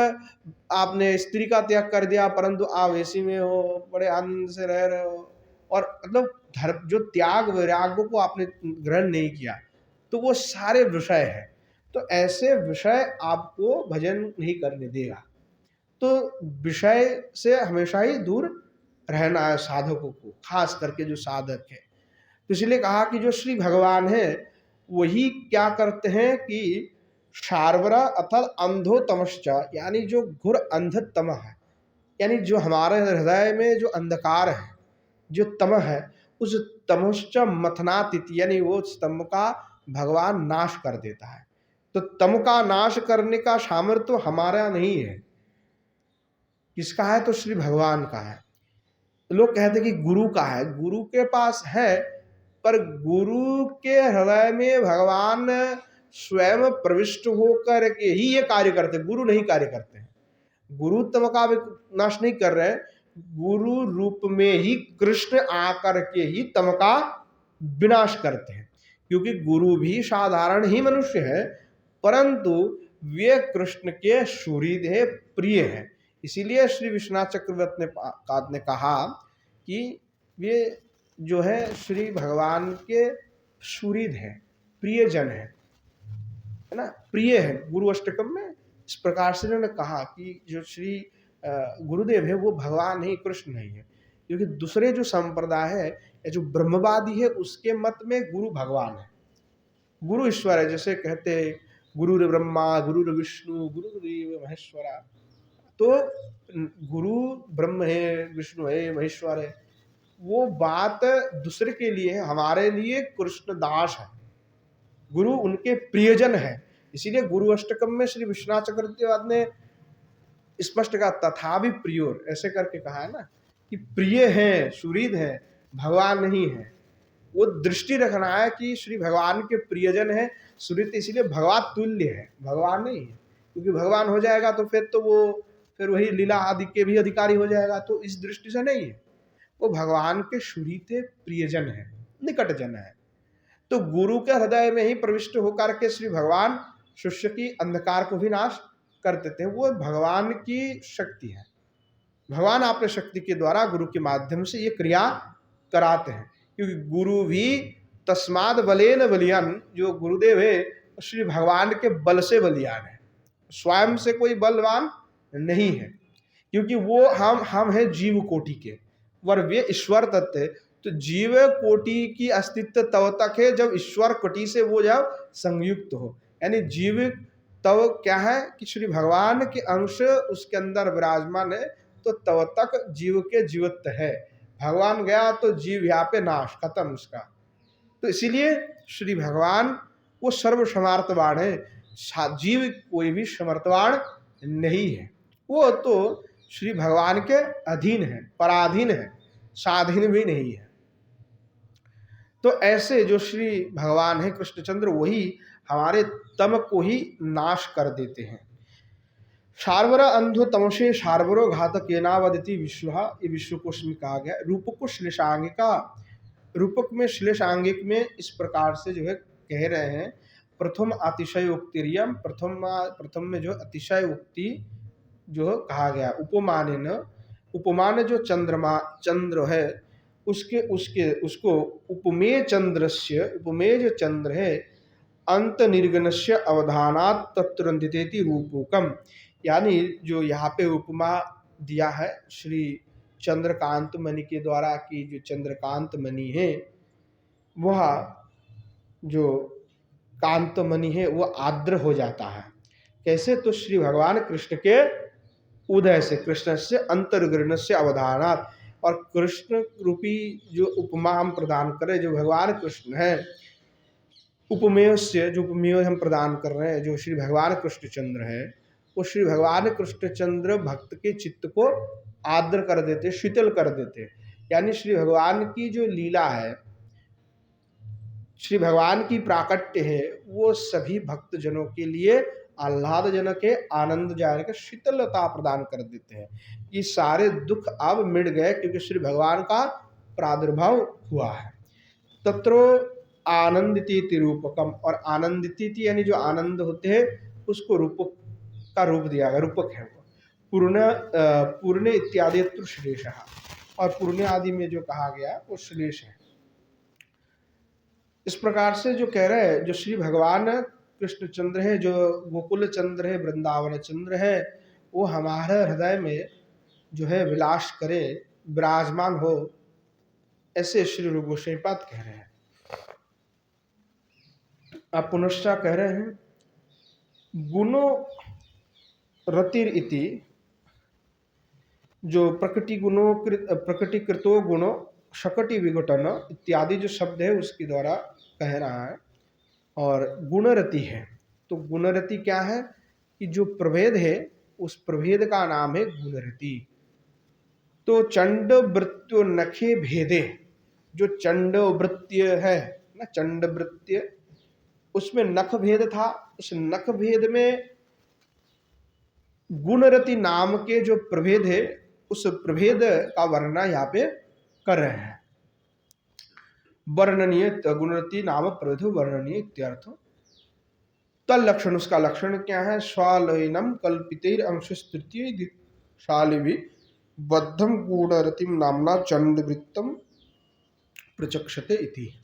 आपने स्त्री का त्याग कर दिया परंतु आप ऐसी में हो, बड़े आनंद से रह रहे हो, और मतलब धर्म जो त्याग वैराग्य को आपने ग्रहण नहीं किया, तो वो सारे विषय है। तो ऐसे विषय आपको भजन नहीं करने देगा। तो विषय से हमेशा ही दूर रहना है साधकों को, खास करके जो साधक है। तो इसलिए कहा कि जो श्री भगवान है वही क्या करते हैं कि शार्वरा अर्थात अंधो तमश्च, यानी जो घोर अंधतम है, यानी जो हमारे हृदय में जो अंधकार है, जो तम है, उस तमश्च मथनातिथि, यानी वो तम का भगवान नाश कर देता है। तो तम का नाश करने का सामर्थ्य हमारा नहीं है, किसका है? तो श्री भगवान का है। लोग कहते हैं कि गुरु का है, गुरु के पास है, पर गुरु के हृदय में भगवान स्वयं प्रविष्ट होकर के ही ये कार्य करते, गुरु नहीं कार्य करते हैं। गुरु तम का नाश नहीं कर रहे हैं, गुरु रूप में ही कृष्ण आकर के ही तम का विनाश करते हैं। क्योंकि गुरु भी साधारण ही मनुष्य है, परंतु वे कृष्ण के सुहृद है, प्रिय है। इसीलिए श्री विश्वनाथ चक्रवर्ती ने कहा कि वे जो है श्री भगवान के सुहृद है, प्रियजन है ना, प्रिय है। गुरु अष्टकम में इस प्रकार से उन्होंने कहा कि जो श्री गुरुदेव है वो भगवान ही, कृष्ण नहीं है। क्योंकि दूसरे जो संप्रदाय है या जो ब्रह्मवादी है, उसके मत में गुरु भगवान है, गुरु ईश्वर है। जैसे कहते हैं गुरु ब्रह्मा, गुरु विष्णु, गुरुदेव महेश्वरा। तो गुरु ब्रह्म है, विष्णु है, महेश्वर है, वो बात दूसरे के लिए है, हमारे लिए कृष्णदास है, गुरु उनके प्रियजन है। इसीलिए गुरु अष्टकम में श्री विश्वनाथ चक्रवर्ती ने स्पष्ट कहा तथा भी प्रियोर, ऐसे करके कहा है ना कि प्रिय है, सुहृद है, भगवान नहीं है। वो दृष्टि रखना है कि श्री भगवान के प्रियजन है, सुहृद, इसीलिए भगवान तुल्य है, भगवान नहीं है। क्योंकि भगवान हो जाएगा तो फिर तो वो फिर वही लीला आदि के भी अधिकारी हो जाएगा, तो इस दृष्टि से नहीं है। वो भगवान के सुहृद प्रियजन है, निकटजन है। तो गुरु के हृदय में ही प्रविष्ट होकर के श्री भगवान शिष्य की अंधकार को भी नाश कर देते हैं। वो भगवान की शक्ति है, भगवान अपने शक्ति के द्वारा गुरु के माध्यम से ये क्रिया कराते हैं। क्योंकि गुरु भी तस्माद बलेन बलियान, जो गुरुदेव है श्री भगवान के बल से बलियान है, स्वयं से कोई बलवान नहीं है। क्योंकि वो हम है जीव कोटि के, वर वे ईश्वर तत्व है। तो जीव कोटि की अस्तित्व तब तक है जब ईश्वर कोटि से वो जब संयुक्त हो, यानी जीव तब क्या है कि श्री भगवान के अंश उसके अंदर विराजमान है, तो तब तक जीव के जीवत्व है। भगवान गया तो जीव यहाँ पे नाश, खत्म उसका। तो इसीलिए श्री भगवान वो सर्व समर्थवान है, जीव कोई भी समर्थवान नहीं है। वो तो श्री भगवान के अधीन है, पराधीन है, स्वाधीन भी नहीं है। तो ऐसे जो श्री भगवान है कृष्णचंद्र, वही हमारे तम को ही नाश कर देते हैं। शार्वर अंधो तमसे शार्वरो घातक नावदति विश्व, ये विश्व कोश में कहा गया। रूपक को श्लेषांगिका, रूपक में श्लेषांगिक में इस प्रकार से जो है कह रहे हैं, प्रथम अतिशय उक्तिरियम, प्रथम में जो अतिशय उक्ति जो कहा गया, उपमान, उपमान जो चंद्रमा चंद्र है उसको उपमेय चंद्रस्य, उपमेय जो चंद्र है अंत निर्गणस्य अवधानात् तत्तुरंदितेति रूपकम, यानी जो यहाँ पे उपमा दिया है श्री चंद्रकांत मणि के द्वारा कि जो चंद्रकांत मणि है वह जो कांत मणि है वो आर्द्र हो जाता है। कैसे? तो श्री भगवान कृष्ण के उदय से, कृष्ण से अंतर्ग्रहण से अवधानात्, और कृष्ण रूपी जो उपमा हम प्रदान करें, जो भगवान कृष्ण है, उपमेय से जो उपमेय हम प्रदान कर रहे हैं, जो श्री भगवान कृष्णचंद्र है, वो श्री भगवान कृष्णचंद्र भक्त के चित्त को आर्द्र कर देते, शीतल कर देते। यानी श्री भगवान की जो लीला है, श्री भगवान की प्राकट्य है, वो सभी भक्त जनों के लिए आह्लादजनक है, आनंदजनक, शीतलता प्रदान कर देते हैं। ये सारे दुख अब मिट गए क्योंकि श्री भगवान का प्रादुर्भाव हुआ है। तत्रो आनंदिति रूपकम, और आनंदिति यानी जो आनंद होते हैं उसको रूपक का रूप दिया गया, रूपक है वो। पूर्ण इत्यादि श्लेष, और पूर्ण आदि में जो कहा गया वो श्लेष है। इस प्रकार से जो कह रहे हैं, जो श्री भगवान कृष्णचंद्र है, जो गोकुल चंद्र है, वृंदावन चंद्र है, वो हमारे हृदय में जो है विलास करे, विराजमान हो, ऐसे श्री रूप गोस्वामी पाद कह रहे हैं। आप पुनश्चा कह रहे हैं गुणो रतिर इति, जो प्रकृतिकृतो गुणो शकटि विघटन इत्यादि जो शब्द है उसके द्वारा कह रहा है। और गुणरति है, तो गुणरति क्या है कि जो प्रभेद है उस प्रभेद का नाम है गुणरति। तो चंड वृत्यो नखे भेदे, जो चंड वृत्य है ना, चंड वृत्य, उसमें नख भेद था। उस नख भेद में गुणरति नाम के जो प्रभेद है उस प्रभेद का वर्णन यहाँ पे कर रहे हैं। वर्णनीय गुणरति नाम प्रभेद वर्णनीय इत्यर्थ। तल लक्षण, उसका लक्षण क्या है? स्वालयनम कल्पितेर अंश तृतीय शालिभि बद्धम गुणरतिम नामना चंडवृत्तम प्रचक्षते इति।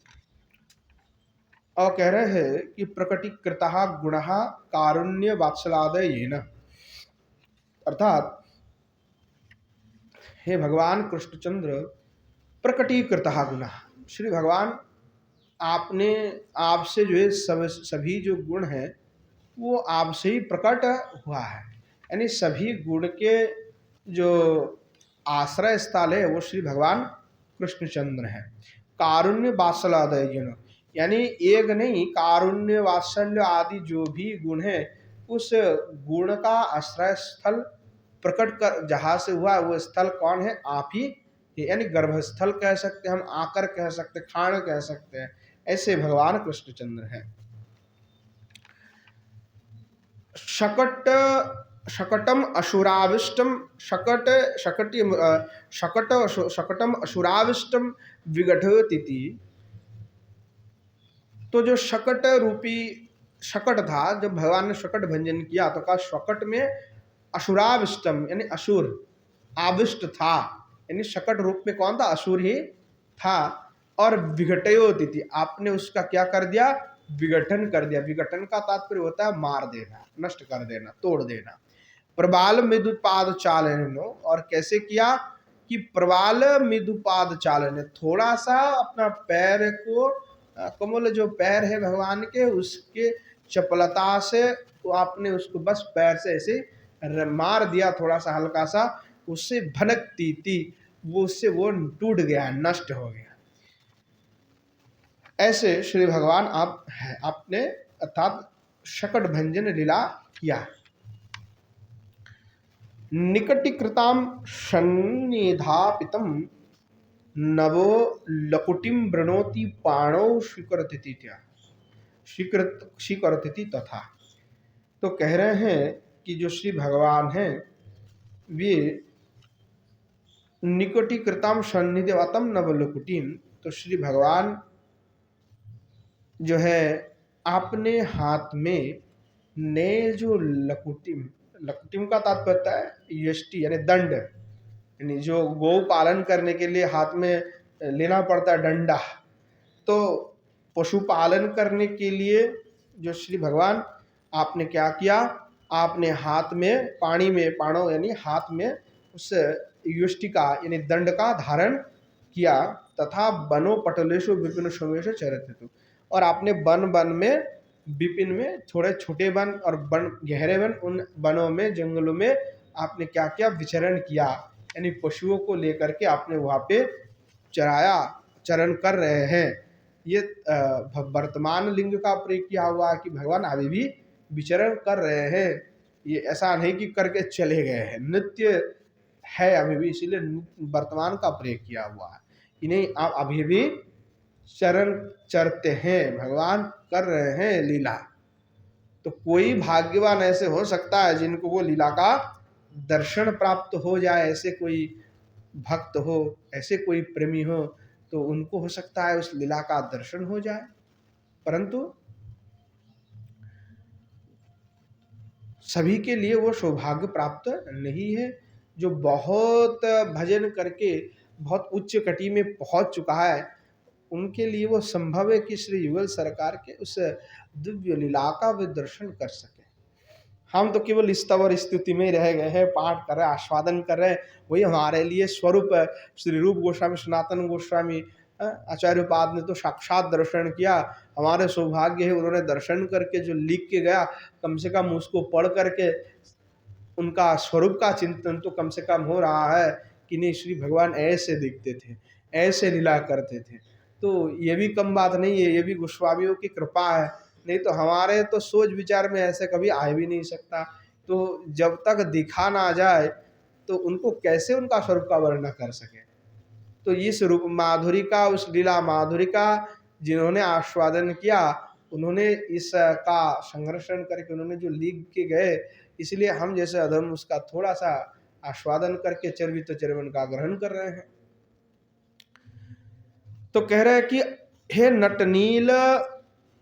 और कह रहे हैं कि प्रकटीकृतः गुणः कारुण्य वात्सलादयेन, अर्थात हे भगवान कृष्णचंद्र, प्रकटीकृतः गुणः, श्री भगवान आपने, आपसे जो है सभी जो गुण हैं वो आपसे ही प्रकट हुआ है। यानी सभी गुण के जो आश्रय स्थल है वो श्री भगवान कृष्णचंद्र हैं। कारुण्य वात्सलादयेन, यानी एक नहीं, कारुण्य वात्सल्य आदि जो भी गुण है उस गुण का आश्रय स्थल प्रकट कर जहाँ से हुआ वो स्थल कौन है? आप ही, यानी गर्भस्थल कह सकते हैं हम, आकर कह सकते, खाण कह सकते हैं, ऐसे भगवान कृष्णचंद्र हैं। शकट शकटम असुराविष्टम, शकटम असुराविष्टम विघटयति। तो जो शकट रूपी शकट था, जब भगवान ने शकट भंजन किया तो कहा शकट में असुराविष्टम, यानी असुर आविष्ट था, यानी शकट रूप में कौन था? असुर ही था। और विघटयोति, आपने उसका क्या कर दिया? विघटन कर दिया। विघटन का तात्पर्य होता है मार देना, नष्ट कर देना, तोड़ देना। प्रबाल मृदुपाद चालन, और कैसे किया कि प्रबाल मृदुपाद चालन, थोड़ा सा अपना पैर को, कमल जो पैर है भगवान के, उसके चपलता से तो आपने उसको बस पैर से ऐसे मार दिया, थोड़ा सा हल्का सा, उससे भनकती थी वो, उससे वो टूट गया, नष्ट हो गया। ऐसे श्री भगवान आपने अर्थात शकट भंजन लीला किया। निकटीकृताम सन्निधापितम नवो लकुटिम वृणोति पाणौ स्वीकरति तथा। तो कह रहे हैं कि जो श्री भगवान हैं वे निकटीकृताम सन्निधातम नवलकुटिम, तो श्री भगवान जो है अपने हाथ में ने जो लकुटिम, लकुटिम का तात्पर्य है यष्टि, यानी दंड, यानी जो गौ पालन करने के लिए हाथ में लेना पड़ता है डंडा, तो पशुपालन करने के लिए जो श्री भगवान आपने क्या किया? आपने हाथ में पानी में, पाणो यानी हाथ में उस युष्टि का यानी दंड का धारण किया। तथा वनो पटलेशु विपिन सोमेश चरत, और आपने वन में, विपिन में, थोड़े छोटे वन और वन गहरे वन, उन वनों में, जंगलों में आपने क्या किया? विचरण किया, यानी पशुओं को लेकर के आपने वहाँ पे चराया, चरण कर रहे हैं। ये वर्तमान लिंग का प्रयोग किया हुआ है कि भगवान अभी भी विचरण कर रहे हैं, ये ऐसा नहीं कि करके चले गए हैं, नित्य है अभी भी, इसीलिए वर्तमान का प्रयोग किया हुआ है। इन्हें आप अभी भी चरण चरते हैं, भगवान कर रहे हैं लीला। तो कोई भाग्यवान ऐसे हो सकता है जिनको वो लीला का दर्शन प्राप्त हो जाए, ऐसे कोई भक्त हो, ऐसे कोई प्रेमी हो, तो उनको हो सकता है उस लीला का दर्शन हो जाए। परंतु सभी के लिए वो सौभाग्य प्राप्त नहीं है। जो बहुत भजन करके बहुत उच्च कटी में पहुंच चुका है, उनके लिए वो संभव है कि श्री युगल सरकार के उस दिव्य लीला का वे दर्शन कर सके। हम तो केवल स्तव और स्तुति में रह गए हैं, पाठ कर रहे हैं, आस्वादन कर रहे हैं, वही हमारे लिए स्वरूप श्री रूप गोस्वामी, सनातन गोस्वामी, आचार्योपाद ने तो साक्षात दर्शन किया, हमारे सौभाग्य है उन्होंने दर्शन करके जो लिख के गया, कम से कम उसको पढ़ करके उनका स्वरूप का चिंतन तो कम से कम हो रहा है कि नहीं श्री भगवान ऐसे दिखते थे, ऐसे लीला करते थे। तो ये भी कम बात नहीं है, ये भी गोस्वामियों की कृपा है, नहीं तो हमारे तो सोच विचार में ऐसे कभी आ भी नहीं सकता। तो जब तक दिखा ना जाए तो उनको कैसे उनका स्वरूप का वर्णन कर सके। तो इस रूप माधुरी का, उस लीला माधुरी का जिन्होंने आस्वादन किया, उन्होंने इस का संरक्षण करके उन्होंने जो लिख के गए, इसलिए हम जैसे अधम उसका थोड़ा सा आस्वादन करके चर्वित चर्वन का ग्रहण कर रहे हैं। तो कह रहे हैं कि हे नटनील,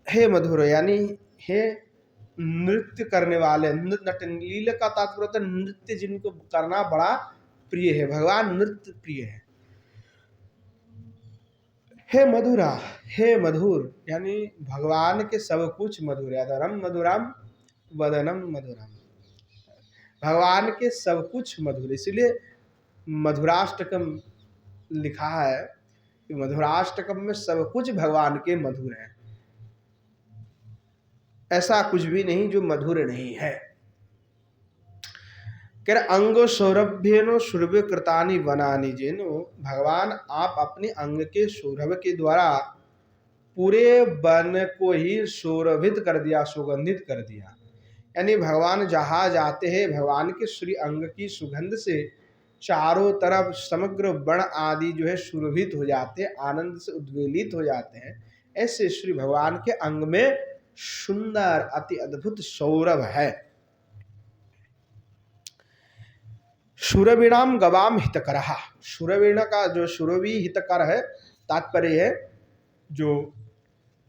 हे मधुर, यानी हे नृत्य करने वाले। नटनील का तात्पर्य होता है नृत्य जिनको करना बड़ा प्रिय है, भगवान नृत्य प्रिय है। हे मधुरा, हे मधुर, यानी भगवान के सब कुछ मधुर है। अधरम मधुरम वदनम मधुरम, भगवान के सब कुछ मधुर, इसलिए मधुराष्टकम लिखा है कि मधुराष्टकम में सब कुछ भगवान के मधुर है, ऐसा कुछ भी नहीं जो मधुर नहीं है। कह रहे अंग सौरभ्यनो सुरभ्य कृतानि वनानि जेनो, भगवान आप अपने अंग के सौरभ के द्वारा पूरे वन को ही सौरभित कर दिया, सुगंधित कर दिया। यानी भगवान जहाँ जाते हैं, भगवान के श्री अंग की सुगंध से चारों तरफ समग्र वन आदि जो है सुरभित हो जाते हैं, आनंद से उद्वेलित हो जाते हैं। ऐसे श्री भगवान के अंग में सुंदर अति अद्भुत सौरभ है। सुरवीणाम गवाम हितकरहा, सुरवीण का जो सुरवी हितकर है, तात्पर्य है जो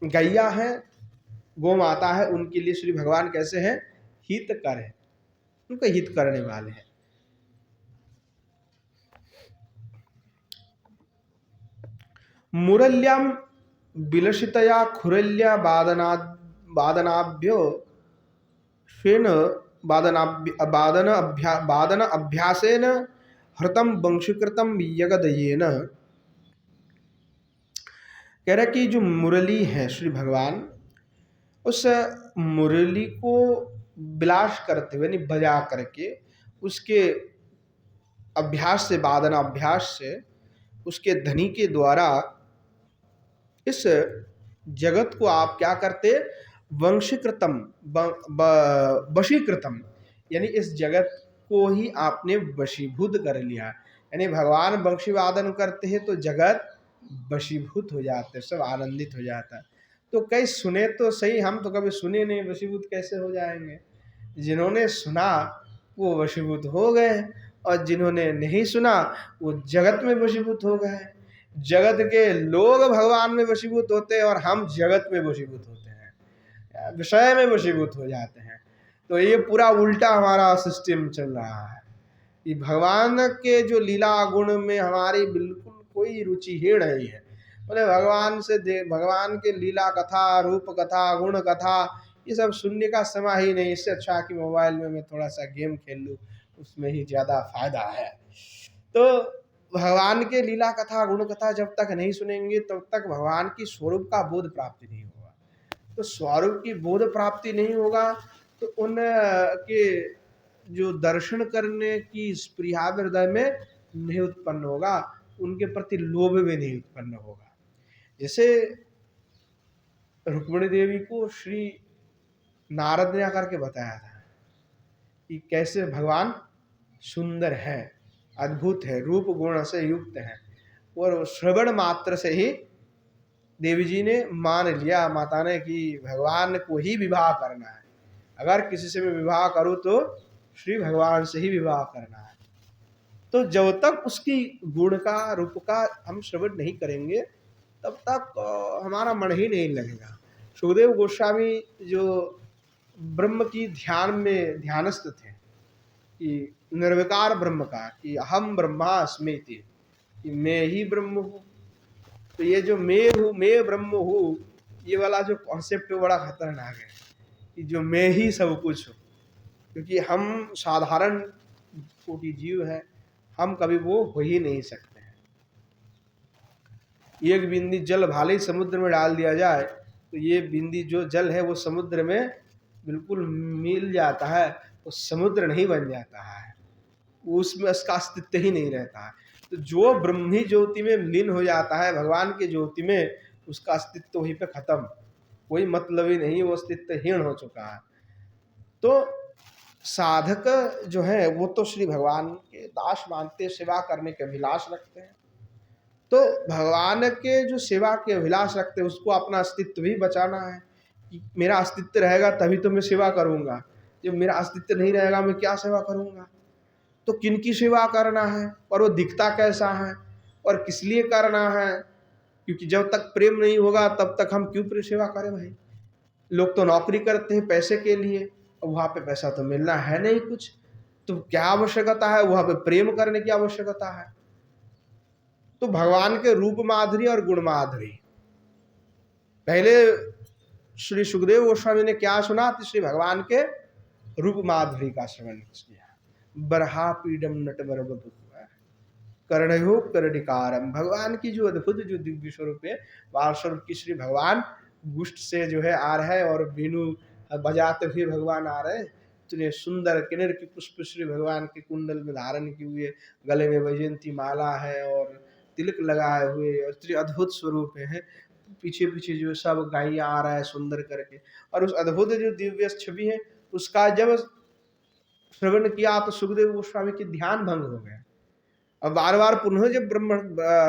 गैया है, गो माता है, उनके लिए श्री भगवान कैसे हैं, हितकर है, उनको हित करने वाले हैं। मुरल्याम विलसितया खुरल्या वादनाभ्यो स्वेन वादन अभ्यासेन हृतम वंशीकृतम यगदयेन। कह रहे कि जो मुरली है श्री भगवान, उस मुरली को विलास करते हुए, यानी बजा करके, उसके अभ्यास से, वादन अभ्यास से, उसके ध्वनि के द्वारा इस जगत को आप क्या करते, वंशीकृतम, वशीकृतम, यानी इस जगत को ही आपने वशीभूत कर लिया। यानी भगवान वंशी वादन करते हैं तो जगत वशीभूत हो जाते, सब आनंदित हो जाता है। तो कई सुने तो सही, हम तो कभी सुने नहीं, वशीभूत कैसे हो जाएंगे। जिन्होंने सुना वो वशीभूत हो गए, और जिन्होंने नहीं सुना वो जगत में वशीभूत हो गए। जगत के लोग भगवान में वशीभूत होते हैं और हम जगत में वशीभूत होते हैं, विषय में वशीभूत हो जाते हैं। तो ये पूरा उल्टा हमारा सिस्टम चल रहा है कि भगवान के जो लीला गुण में हमारी बिल्कुल कोई रुचि ही नहीं है। बोले भगवान से भगवान के लीला कथा, रूप कथा, गुण कथा, ये सब सुनने का समय ही नहीं। इससे अच्छा कि मोबाइल में मैं थोड़ा सा गेम खेल लूँ, उसमें ही ज़्यादा फायदा है। तो भगवान के लीला कथा, गुण कथा जब तक नहीं सुनेंगे तब तक भगवान की स्वरूप का बोध प्राप्ति नहीं होगा। तो स्वरूप की बोध प्राप्ति नहीं होगा तो उन के जो दर्शन करने की स्पृहा हृदय में नहीं उत्पन्न होगा, उनके प्रति लोभ भी नहीं उत्पन्न होगा। जैसे रुक्मिणी देवी को श्री नारद ने आकर के बताया था कि कैसे भगवान सुंदर है, अद्भुत है, रूप गुण से युक्त है, और श्रवण मात्र से ही देवी जी ने मान लिया, माता ने, कि भगवान को ही विवाह करना है। अगर किसी से मैं विवाह करूं तो श्री भगवान से ही विवाह करना है। तो जब तक उसकी गुण का, रूप का हम श्रवण नहीं करेंगे तब तक हमारा मन ही नहीं लगेगा। सुखदेव गोस्वामी जो ब्रह्म की ध्यान में ध्यानस्थ थे, कि निर्विकार ब्रह्म का, कि अहम ब्रह्मास्मि, कि मैं ही ब्रह्म हूँ। तो ये जो मैं हूँ, मैं ब्रह्म हूँ, ये वाला जो कॉन्सेप्ट बड़ा खतरनाक है कि जो मैं ही सब कुछ हूँ। क्योंकि हम साधारण कोटि जीव हैं, हम कभी वो हो ही नहीं सकते हैं। एक बिंदी जल भाले ही समुद्र में डाल दिया जाए तो ये बिंदी जो जल है वो समुद्र में बिल्कुल मिल जाता है, वो समुद्र नहीं बन जाता है, उसमें उसका अस्तित्व ही नहीं रहता है। तो जो ब्रह्मी ज्योति में लीन हो जाता है भगवान की ज्योति में, उसका अस्तित्व वहीं पे खत्म, कोई मतलब ही नहीं, वो अस्तित्वहीन हो चुका है। तो साधक जो है वो तो श्री भगवान के दास मानते, सेवा करने के अभिलाष रखते हैं। तो भगवान के जो सेवा के अभिलाष रखते हैं उसको अपना अस्तित्व भी बचाना है कि मेरा अस्तित्व रहेगा तभी तो मैं सेवा करूंगा, जब मेरा अस्तित्व नहीं रहेगा मैं क्या सेवा करूंगा। तो किनकी सेवा करना है और वो दिखता कैसा है और किस लिए करना है, क्योंकि जब तक प्रेम नहीं होगा तब तक हम क्यों सेवा करें भाई। लोग तो नौकरी करते हैं पैसे के लिए, और वहाँ पे पैसा तो मिलना है नहीं कुछ, तो क्या आवश्यकता है वहाँ पे प्रेम करने की आवश्यकता है। तो भगवान के रूप माधुरी और गुण माधुरी, पहले श्री सुखदेव गोस्वामी ने क्या सुना, तो श्री भगवान के रूप माधुरी का श्रवण किया। बरहा पीडम नटवर बधु कर्णयो कर्णिकारम, भगवान की जो अद्भुत जो दिव्य स्वरूप है, बाल स्वरूप की श्री भगवान गुष्ट से जो है आ रहे हैं और बीनू बजाते हुए भगवान आ रहे हैं। इतने सुंदर किन्नर की पुष्प श्री भगवान के कुंडल में धारण किए हुए, गले में वैजयंती माला है और तिलक लगाए हुए, और इतने अद्भुत स्वरूप है। पीछे पीछे जो सब गाय आ रहा है सुंदर करके, और उस अद्भुत जो दिव्य छवि है उसका जब श्रवण किया तो सुखदेव गोस्वामी के ध्यान भंग हो गया। अब बार बार पुनः जब ब्रह्म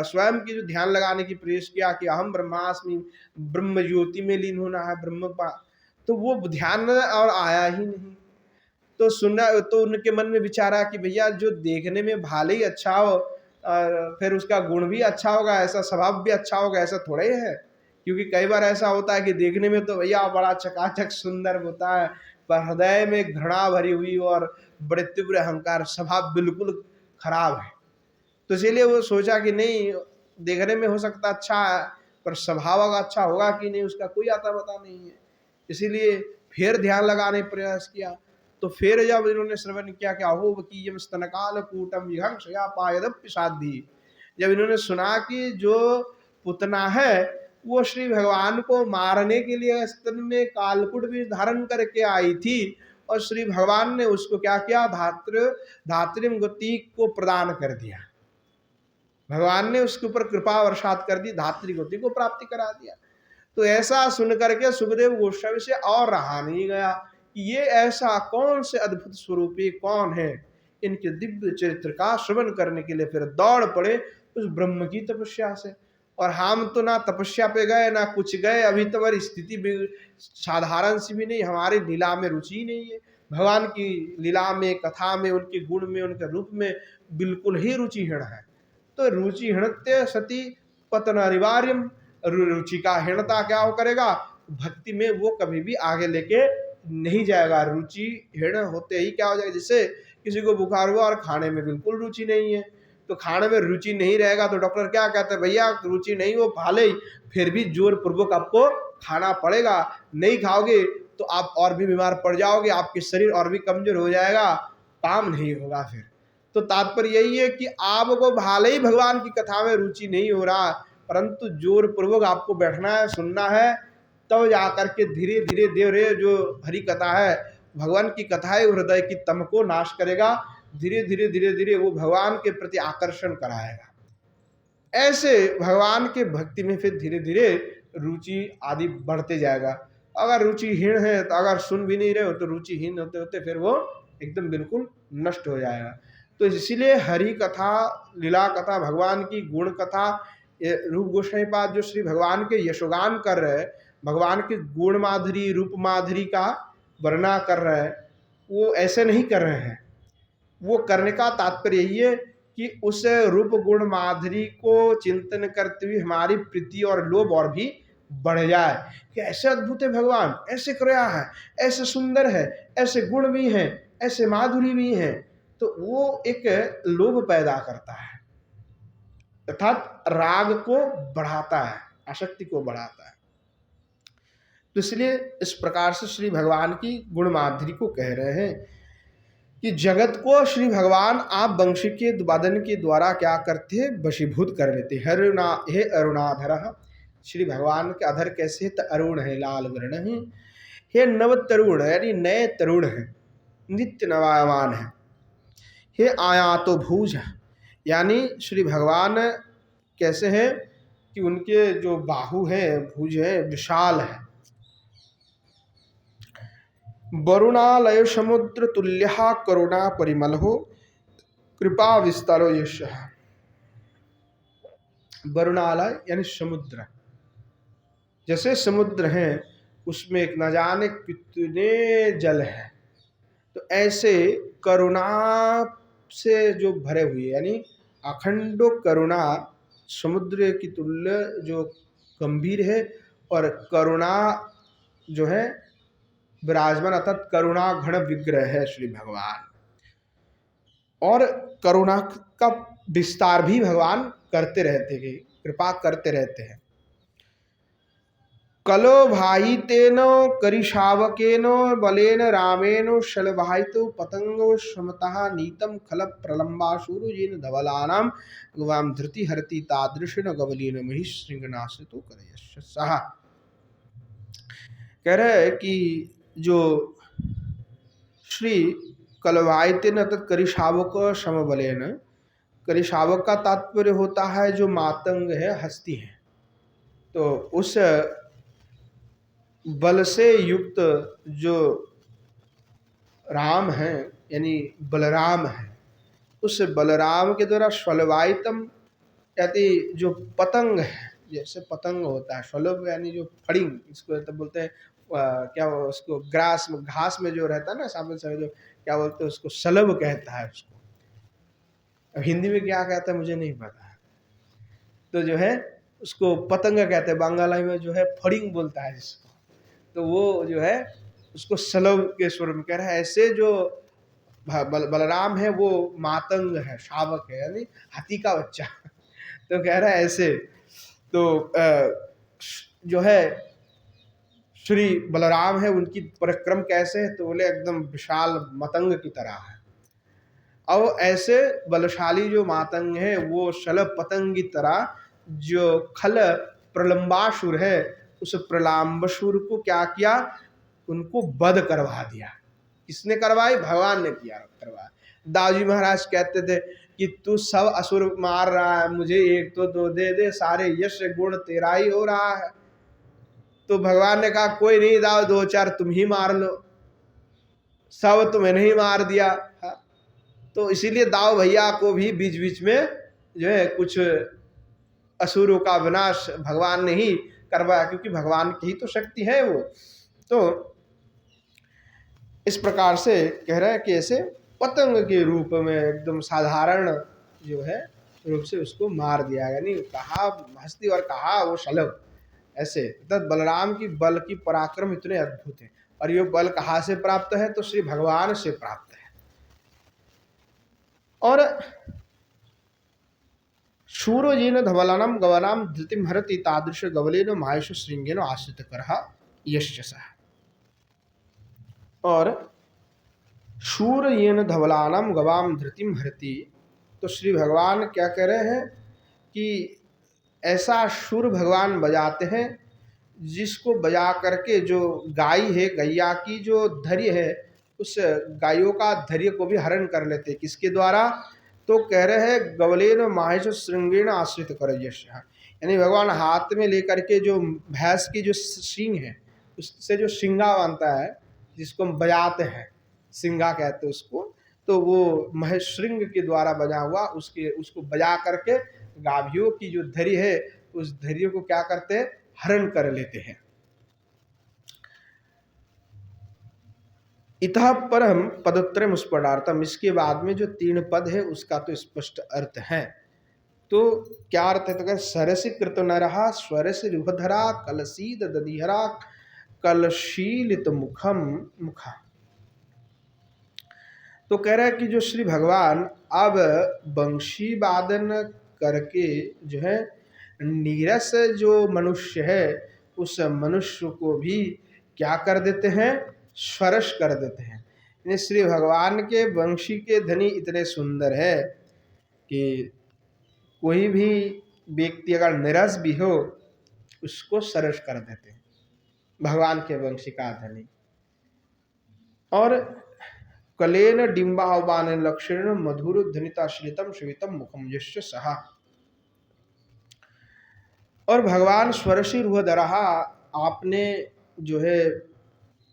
स्वयं की जो ध्यान लगाने की प्रयास किया कि अहम ब्रह्मास्मि, ब्रह्म ज्योति में लीन होना है ब्रह्म पा, तो वो ध्यान और आया ही नहीं। तो सुना तो उनके मन में विचारा कि भैया जो देखने में भाले ही अच्छा हो फिर उसका गुण भी अच्छा होगा, ऐसा स्वभाव भी अच्छा होगा, ऐसा थोड़ा ही है। क्योंकि कई बार ऐसा होता है कि देखने में तो भैया बड़ा चकाचक सुंदर होता है, पर हृदय में घृणा भरी हुई और बड़े तीव्र अहंकार, स्वभाव बिल्कुल खराब है। तो इसीलिए वो सोचा कि नहीं, देखने में हो सकता अच्छा है पर स्वभाव अच्छा होगा कि नहीं उसका कोई आता पता नहीं है। इसीलिए फिर ध्यान लगाने प्रयास किया। तो फिर जब इन्होंने श्रवण किया कि अहो वकीयम स्तनकाल कूटम विहंसया पायदप्य साधी, जब इन्होंने सुना कि जो पुतना है वो श्री भगवान को मारने के लिए स्तन में कालकूट भी धारण करके आई थी, और श्री भगवान ने उसको क्या किया, धात्रिम गति को प्रदान कर दिया। भगवान ने उसके ऊपर कृपा वर्षात कर दी, धात्री गति को प्राप्ति करा दिया। तो ऐसा सुन करके सुखदेव गोस्वामी से और रहा नहीं गया कि ये ऐसा कौन से अद्भुत स्वरूपी कौन है। इनके दिव्य चरित्र का श्रवण करने के लिए फिर दौड़ पड़े उस ब्रह्म की तपस्या से। और हम तो ना तपस्या पे गए ना कुछ गए, अभी तो हमारी स्थिति भी साधारण सी भी नहीं, हमारी लीला में रुचि नहीं है। भगवान की लीला में, कथा में, उनके गुण में, उनके रूप में बिल्कुल ही रुचिहीन है। तो रुचि हीणत्य सती पतन अनिवार्यम, रुचि का हीणता क्या हो करेगा, भक्ति में वो कभी भी आगे लेके नहीं जाएगा। रुचि हीण होते ही क्या हो जाएगा, जैसे किसी को बुखार हुआ और खाने में बिल्कुल रुचि नहीं है, तो खाने में रुचि नहीं रहेगा तो डॉक्टर क्या कहते हैं, भैया रुचि नहीं हो भाले फिर भी जोर पूर्वक आपको खाना पड़ेगा, नहीं खाओगे तो आप और भी बीमार पड़ जाओगे, आपके शरीर और भी कमजोर हो जाएगा, काम नहीं होगा फिर। तो तात्पर्य यही है कि आपको भाले ही भगवान की कथा में रुचि नहीं हो रहा, परंतु जोर पूर्वक आपको बैठना है, सुनना है, तब जाकर के धीरे धीरे धीरे जो हरि कथा है, भगवान की कथा है, हृदय की तम को नाश करेगा, धीरे धीरे धीरे धीरे वो भगवान के प्रति आकर्षण कराएगा। ऐसे भगवान के भक्ति में फिर धीरे धीरे रुचि आदि बढ़ते जाएगा। अगर रुचिहीन है तो अगर सुन भी नहीं रहे हो तो रुचिहीन होते होते फिर वो एकदम बिल्कुल नष्ट हो जाएगा। तो इसीलिए हरि कथा, लीला कथा, भगवान की गुण कथा, रूप गोस्वामी पाद जो श्री भगवान के यशोगान कर रहे हैं, भगवान के गुण माधुरी रूप माधुरी का वर्णना कर रहे हैं, वो ऐसे नहीं कर रहे हैं। वो करने का तात्पर्य यही है कि उस रूप गुण माधुरी को चिंतन करते हुए हमारी प्रीति और लोभ और भी बढ़ जाए कि ऐसे अद्भुत है भगवान, ऐसे कृपा है, ऐसे सुंदर है, ऐसे गुण भी हैं, ऐसे माधुरी भी हैं। तो वो एक लोभ पैदा करता है, अर्थात राग को बढ़ाता है, आसक्ति को बढ़ाता है। तो इसलिए इस प्रकार से श्री भगवान की गुण माधुरी को कह रहे हैं कि जगत को श्री भगवान आप वंशी के वादन के द्वारा क्या करते हैं, वशीभूत कर लेते। हे अरुणाधर, श्री भगवान के अधर कैसे, तो अरुण है, लाल वर्ण है। हे नव तरुण, यानी नए तरुण है, नित्य नवायमान है। हे आयातो भुज, यानी श्री भगवान कैसे हैं कि उनके जो बाहु हैं, भुज हैं, विशाल है। वरुणालय समुद्र तुल्य करुणा परिमल हो, कृपा विस्तारो यश। वरुणालय यानी समुद्र, जैसे समुद्र है उसमें एक न जाने कितने जल है, तो ऐसे करुणा से जो भरे हुए, यानी अखंडो करुणा, समुद्र की तुल्य जो गंभीर है, और करुणा जो है विराजमान, अर्थात करुणा घन विग्रह है श्री भगवान। और करुणा का विस्तार भी भगवान करते रहते हैं, कृपा करते रहते हैं। कलो भाई तेनो करिशावकेनो बलेन रामेनो शलभाइतो पतंगो समतः नीतम खल प्रलंबाशुरुजेन धवलानाम गवाम धृति हरति तादृशेन गवलीन महिषृंगनाशितो करयस्य सहा। कह रहे हैं कि जो श्री कलवायतेन अर्थात करिशावक समबलेन, करिशावक का तात्पर्य होता है जो मातंग है, हस्ती है, तो उस बल से युक्त जो राम है, यानी बलराम है, उस बलराम के द्वारा स्वलवायतम, यानी जो पतंग है, जैसे पतंग होता है, स्वलब यानी जो फड़िंग, इसको तो बोलते हैं क्या उसको ग्रास में, घास में जो रहता है ना सामने से, जो क्या बोलते हैं उसको, सलब कहता है उसको। अब हिंदी में क्या कहता है मुझे नहीं पता, तो जो है उसको पतंग कहते हैं, बंगाली में जो है फड़िंग बोलता है जिसको, तो वो जो है उसको सलब के स्वर में कह रहा है। ऐसे जो बलराम है वो मातंग है, शावक है, यानी हाथी का बच्चा तो कह रहा है ऐसे, तो जो है श्री बलराम है, उनकी पराक्रम कैसे है, तो बोले एकदम विशाल मतंग की तरह है। और ऐसे बलशाली जो मातंग है वो शलभ पतंग की तरह, जो खल प्रलंबासुर है, उस प्रलंबासुर को क्या किया, उनको वध करवा दिया। किसने करवाई, भगवान ने किया, करवाया। दाऊजी महाराज कहते थे कि तू सब असुर मार रहा है, मुझे एक तो दो दे दे, सारे यश गुण तेरा ही हो रहा है। तो भगवान ने कहा कोई नहीं दाऊ, दो चार तुम ही मार लो, सब तुम्हें नहीं मार दिया। तो इसीलिए दाऊ भैया को भी बीच बीच में जो है कुछ असुरों का विनाश भगवान ने ही करवाया, क्योंकि भगवान की ही तो शक्ति है वो। तो इस प्रकार से कह रहा है कि ऐसे पतंग के रूप में एकदम साधारण जो है रूप से उसको मार दिया, यानी कहा हस्ती और कहा वो शलभ। ऐसे तब बलराम की बल की पराक्रम इतने अद्भुत है, और ये बल कहाँ से प्राप्त है, तो श्री भगवान से प्राप्त है। और शूरोजेन धवलानाम गवनाम धृतिम हरति तादृश गवलेन माहेश श्रृंगेन आश्रित करहा यशसा। और शूर येन धवलानाम गवाम धृतिम हरति, तो श्री भगवान क्या कह रहे हैं कि ऐसा शूर भगवान बजाते हैं जिसको बजा करके जो गाय है, गैया की जो धैर्य है, उस गायों का धैर्य को भी हरण कर लेते। किसके द्वारा, तो कह रहे हैं गवलेन माहेश श्रृंगेन आश्रित कर यश, यानी भगवान हाथ में लेकर के जो भैंस की जो सींग है, उससे जो सिंगा बनता है, जिसको हम बजाते हैं, सिंगा कहते हैं उसको, तो वो महेश्रृंग के द्वारा बजा हुआ, उसको बजा करके गाभियों की जो धैर्य है, उस धैर्य को क्या करते हैं, हरण कर लेते हैं। इतः परम पदत्रयम स्फुटार्थम, इसके बाद में जो 3 पद है उसका तो स्पष्ट अर्थ है। तो क्या अर्थ है, तो सरसी कृत नरहा स्वरसी रुहधरा कलसीद दधिहरा कलशीलित मुखम मुखा। तो कह रहा है कि जो श्री भगवान अब बंशी वादन करके जो है नीरस जो मनुष्य है, उस मनुष्य को भी क्या कर देते हैं, स्वरस कर देते हैं। ये श्री भगवान के वंशी के धनी इतने सुंदर है कि कोई भी व्यक्ति अगर निरस भी हो उसको सरस कर देते हैं, भगवान के वंशी का धनी। और कलेन डिम्बावान लक्षण मधुर ध्वनिता श्रितम श्वेतम मुखम यस्य सहा। और भगवान स्वरसी रुहदरहा आपने जो है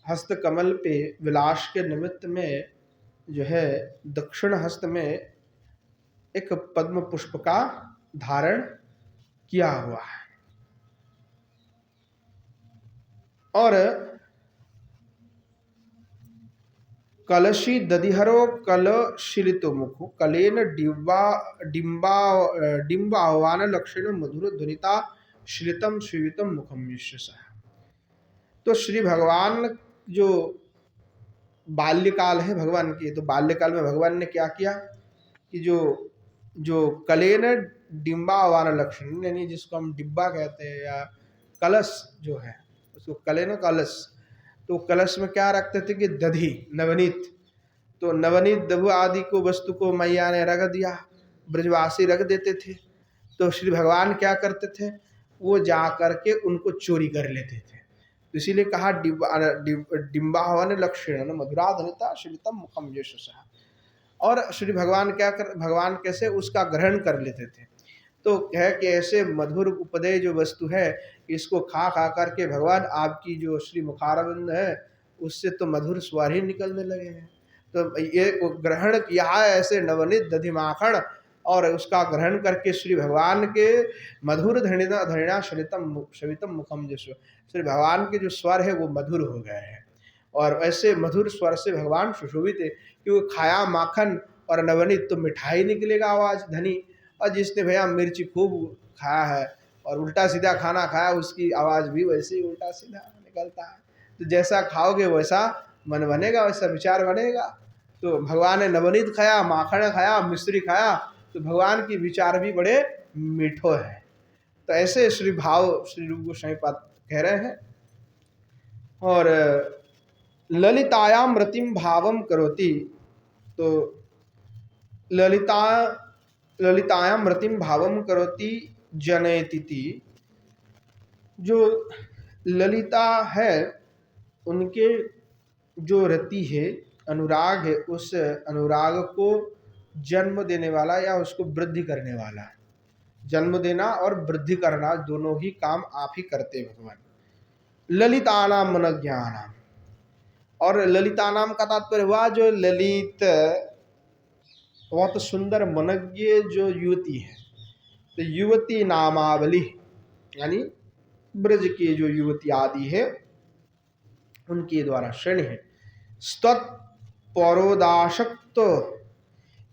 हस्त कमल पे विलास के निमित्त में जो है दक्षिण हस्त में एक पद्म पुष्प का धारण किया हुआ है। और कलशी दधिहरो कलशीलितो मुखो कलेन डिम्बा आह्वान लक्षण मधुर ध्वनिता श्रितम श्रीवितम मुखम यस्य। तो श्री भगवान जो बाल्यकाल है भगवान की, तो बाल्यकाल में भगवान ने क्या किया कि जो कलेन डिम्बा आह्वान लक्षण, यानी जिसको हम डिब्बा कहते हैं या कलश जो है उसको कलेन कलश, तो कलश में क्या रखते थे कि दधी नवनीत, तो नवनीत दधु आदि को वस्तु को मैया ने रख दिया, ब्रजवासी रख देते थे। तो श्री भगवान क्या करते थे, वो जा करके उनको चोरी कर लेते थे। तो इसीलिए कहा डिम्बाहवन लक्षण मधुरा धनिता श्रीतम मुखम यस्य। और श्री भगवान भगवान कैसे उसका ग्रहण कर लेते थे। तो कह कि ऐसे मधुर उपदेय जो वस्तु है इसको खा खा करके भगवान आपकी जो श्री मुखारविंद है उससे तो मधुर स्वर ही निकलने लगे हैं। तो ये ग्रहण किया है ऐसे नवनीत दधि माखण, और उसका ग्रहण करके श्री भगवान के मधुर धरणा शवितम मुखम जैसे श्री भगवान के जो स्वर है वो मधुर हो गए हैं। और ऐसे मधुर स्वर से भगवान सुशोभित है, क्योंकि खाया माखन और नवनीत तो मिठाई निकलेगा आवाज धनी, और जिसने भैया मिर्ची खूब खाया है और उल्टा सीधा खाना खाया उसकी आवाज़ भी वैसे ही उल्टा सीधा निकलता है। तो जैसा खाओगे वैसा मन बनेगा, वैसा विचार बनेगा। तो भगवान ने नवनीत खाया, माखन खाया, मिश्री खाया, तो भगवान की विचार भी बड़े मीठो है। तो ऐसे श्री रूप गोस्वामी पाद कह रहे हैं। और ललितायाम रतिम भावम करोति, तो ललितायाम रतिम भावम करोति जनयति। जो ललिता है उनके जो रति है, अनुराग है, उस अनुराग को जन्म देने वाला या उसको वृद्धि करने वाला। जन्म देना और वृद्धि करना दोनों ही काम आप ही करते भगवान। ललितानाम मन ज्ञानाम, और ललितानाम का तात्पर्य हुआ जो ललित बहुत सुंदर मनज्ञ जो युवती है। तो युवती नामावली यानी ब्रज की जो युवती आदि है उनके द्वारा श्रेणी है। स्तत् परोदाशक्त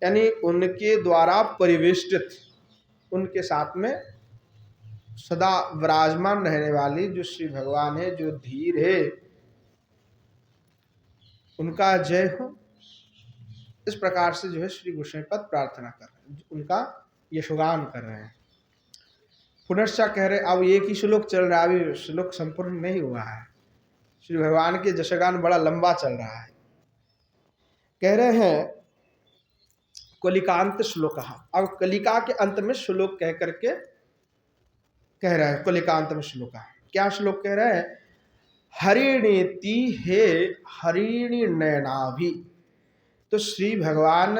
यानी उनके द्वारा परिवेष्टित, उनके साथ में सदा विराजमान रहने वाली जो श्री भगवान है, जो धीर है, उनका जय हो। इस प्रकार से जो है श्री गोस्वामी पद प्रार्थना कर रहे हैं, उनका यशोगान कर रहे हैं। पुनश्चा कह रहे अब एक ही श्लोक चल रहा है, अभी श्लोक संपूर्ण नहीं हुआ है। श्री भगवान के यशोगान बड़ा लंबा चल रहा है। कह रहे हैं कलिकांत श्लोक। अब कलिका के अंत में श्लोक कह करके कह रहा है, कलिकांत में श्लोक। क्या श्लोक कह रहे हैं? हरिणीति हे हरिणी नयनाभि। तो श्री भगवान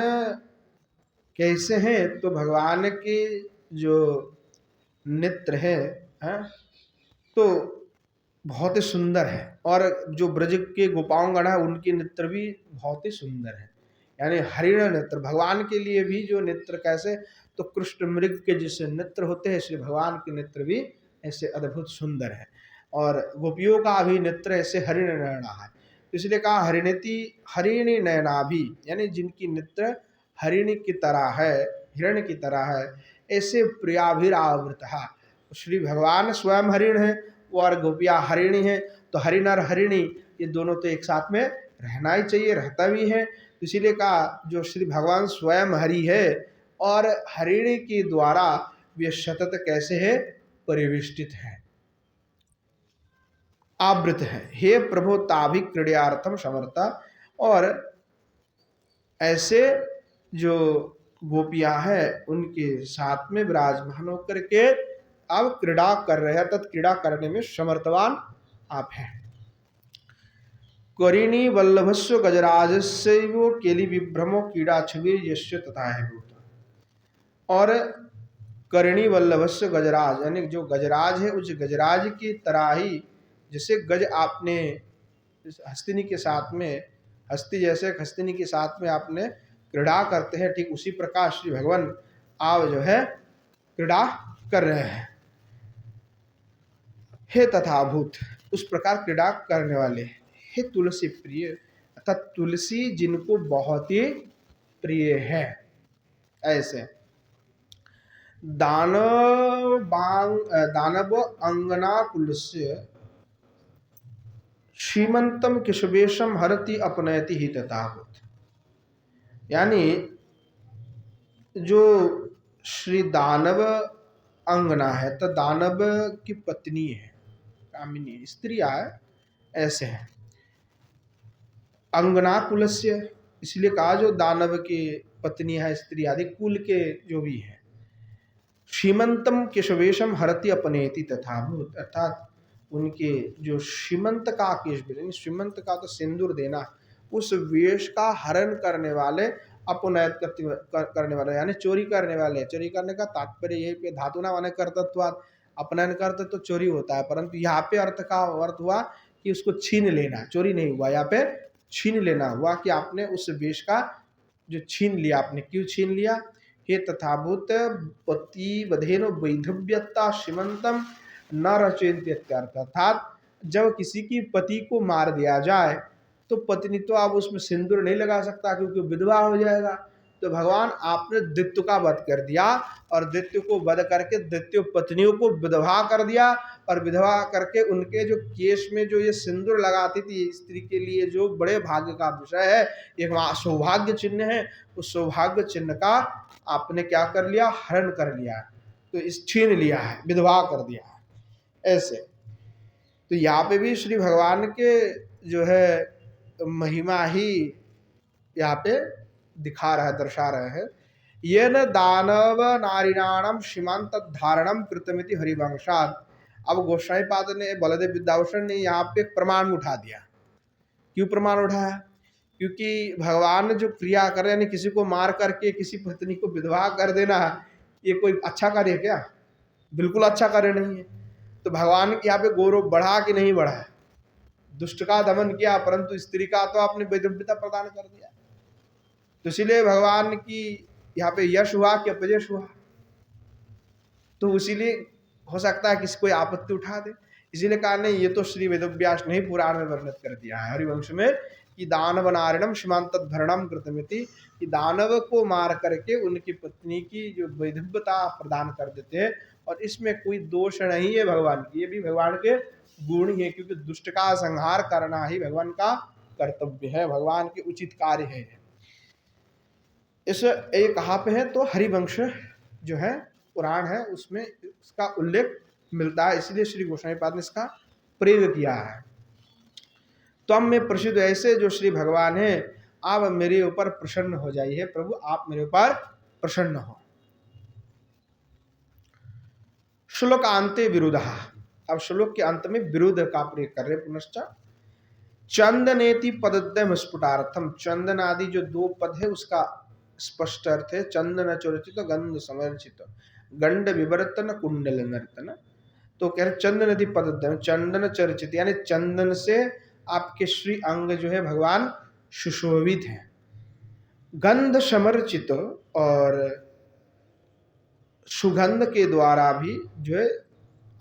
कैसे हैं? तो भगवान के जो नेत्र है तो बहुत ही सुंदर है, और जो ब्रज के गोपांगण है उनके नेत्र भी बहुत ही सुंदर है। यानी हरिण नेत्र भगवान के लिए भी जो नेत्र कैसे, तो कृष्ण मृग के जैसे नेत्र होते हैं, श्री भगवान के नेत्र भी ऐसे अद्भुत सुंदर है। और गोपियों का भी नेत्र ऐसे हरिण नयना है, इसलिए कहा हरिणति हरिणी नयनाभि, यानी जिनकी नेत्र हरिणी की तरह है, हिरण की तरह है, ऐसे प्रियाभिरावृत। श्री भगवान स्वयं हरिण है और गोपियाँ हरिणी है, तो हरिण और हरिणी ये दोनों तो एक साथ में रहना ही चाहिए, रहता भी है। इसीलिए कहा जो श्री भगवान स्वयं हरि है और हरिणी के द्वारा वे सतत कैसे है? परिविष्टित है, आवृत है। हे प्रभु ताभि क्रीड़ार्थम समर्था। और ऐसे जो गोपियां हैं उनके साथ में विराजमान होकर के अब क्रीड़ा कर रहे हैं, अर्थात क्रीड़ा करने में समर्थवान आप हैं। करिणी वल्लभस्व गजराजस्यैव केलि विभ्रमो क्रीड़ा छवि यस्य तथा है भूत। और करिणी वल्लभस्व गजराज यानी जो गजराज है उस गजराज की तरह ही, जैसे गज आपने हस्तिनी के साथ में, हस्ती जैसे हस्तिनी के साथ में आपने क्रीड़ा करते हैं, ठीक उसी प्रकार श्री भगवान आप जो है क्रीड़ा कर रहे हैं। हे तथाभूत, उस प्रकार क्रीड़ा करने वाले। हे तुलसी प्रिय, अर्थात तुलसी जिनको बहुत ही प्रिय है, ऐसे दानव अंगनाकुलस्य श्रीमंतम केशवेशम हरति अपनयति ही तथाभूत। यानी जो श्री दानव अंगना है, तो दानव की पत्नी है, कामिनी स्त्रियां ऐसे हैं। अंगना कुलस्य इसलिए कहा जो दानव की पत्नी है, स्त्री आदि कुल के जो भी है। श्रीमंतम केशवेशम हरति अपनेति तथाभूत, अर्थात उनके जो श्रीमंत का केश, श्रीमंत का तो सिंदूर देना, उस वेश का हरण करने वाले, अपनयत करने वाले यानी चोरी करने वाले। चोरी करने का तात्पर्य यही पे धातु ना माने कर्तत्वात्, अपनयन करते तो चोरी होता है, परंतु यहाँ पे अर्थ का अर्थ हुआ कि उसको छीन लेना, चोरी नहीं हुआ, यहाँ पे छीन लेना हुआ कि आपने उस वेश का जो छीन लिया। आपने क्यों छीन लिया? हे तथाभूत पति वधेन वैधव्यता श्रीमंतम न रचयन्त्यर्थ, अर्थात जब किसी की पति को मार दिया जाए तो पत्नी तो आप उसमें सिंदूर नहीं लगा सकता क्योंकि विधवा हो जाएगा। तो भगवान आपने दैत्य का वध कर दिया और दैत्य को वध करके दैत्य पत्नियों को विधवा कर दिया, और विधवा करके उनके जो केश में जो ये सिंदूर लगाती थी स्त्री के लिए, जो बड़े भाग्य का विषय है, एक सौभाग्य चिन्ह है, उस सौभाग्य चिन्ह का आपने क्या कर लिया? हरण कर लिया, तो इस छीन लिया है, विधवा कर दिया है ऐसे। तो यहाँ पे भी श्री भगवान के जो है महिमा ही यहाँ पे दिखा रहा है, दर्शा रहे हैं। ये न दानव नारिणाणम सीमांत धारणम कृतमिति हरिवंशात। अब गोस्वामी पाद ने, बलदेव विद्याभूषण ने यहाँ पे प्रमाण उठा दिया। क्यों प्रमाण उठाया? क्योंकि भगवान जो क्रिया कर रहे हैं, किसी को मार करके किसी पत्नी को विधवा कर देना, ये कोई अच्छा कार्य है क्या? बिल्कुल अच्छा कार्य नहीं है। तो भगवान यहाँ पे गौरव बढ़ा कि नहीं बढ़ा है? दुष्ट का दमन किया, परंतु स्त्री का तो आपने वैधव्यता प्रदान कर दिया। तो इसलिए भगवान की यहाँ पे यश हुआ कि अपयश हुआ, तो इसीलिए हो सकता है किसी कोई आपत्ति उठा दे। इसीलिए कहा नहीं, ये तो श्री वेदव्यास ने ही पुराण में वर्णित कर दिया है हरिवंश में कि दानव नारिणम सीमांत भरणम कृतमिति, कि दानव को मार करके उनकी पत्नी की जो वैधव्यता प्रदान कर देते हैं, और इसमें कोई दोष नहीं है भगवान की, ये भी भगवान के गुण ही है, क्योंकि दुष्ट का संहार करना ही भगवान का कर्तव्य है, भगवान के उचित कार्य है। इस एक कहाँ पे है? तो हरिवंश जो है पुराण है, उसमें इसका उल्लेख मिलता है, इसलिए श्री गोस्वामी पाद ने इसका प्रयोग किया है। त्वम में प्रसिद्ध, ऐसे जो श्री भगवान है, आप मेरे ऊपर प्रसन्न हो जाइए प्रभु, आप मेरे ऊपर प्रसन्न हो। श्लोक अंते विरुद्ध, अब श्लोक के अंत में विरुद्ध का प्रयोग कर रहे पुनश्च। चंदनेति पदद्वयम स्फुटार्थम, चंदन आदि जो दो पद है उसका स्पष्ट अर्थ है चंदन चर्चित गंध समर्चित गंड विवर्तन कुंडल नर्तन। तो कह रहे चंदन नदी पद, चंदन चर्चित यानी चंदन से आपके श्री अंग जो है भगवान सुशोभित है। गंध समर्चित, और सुगंध के द्वारा भी जो है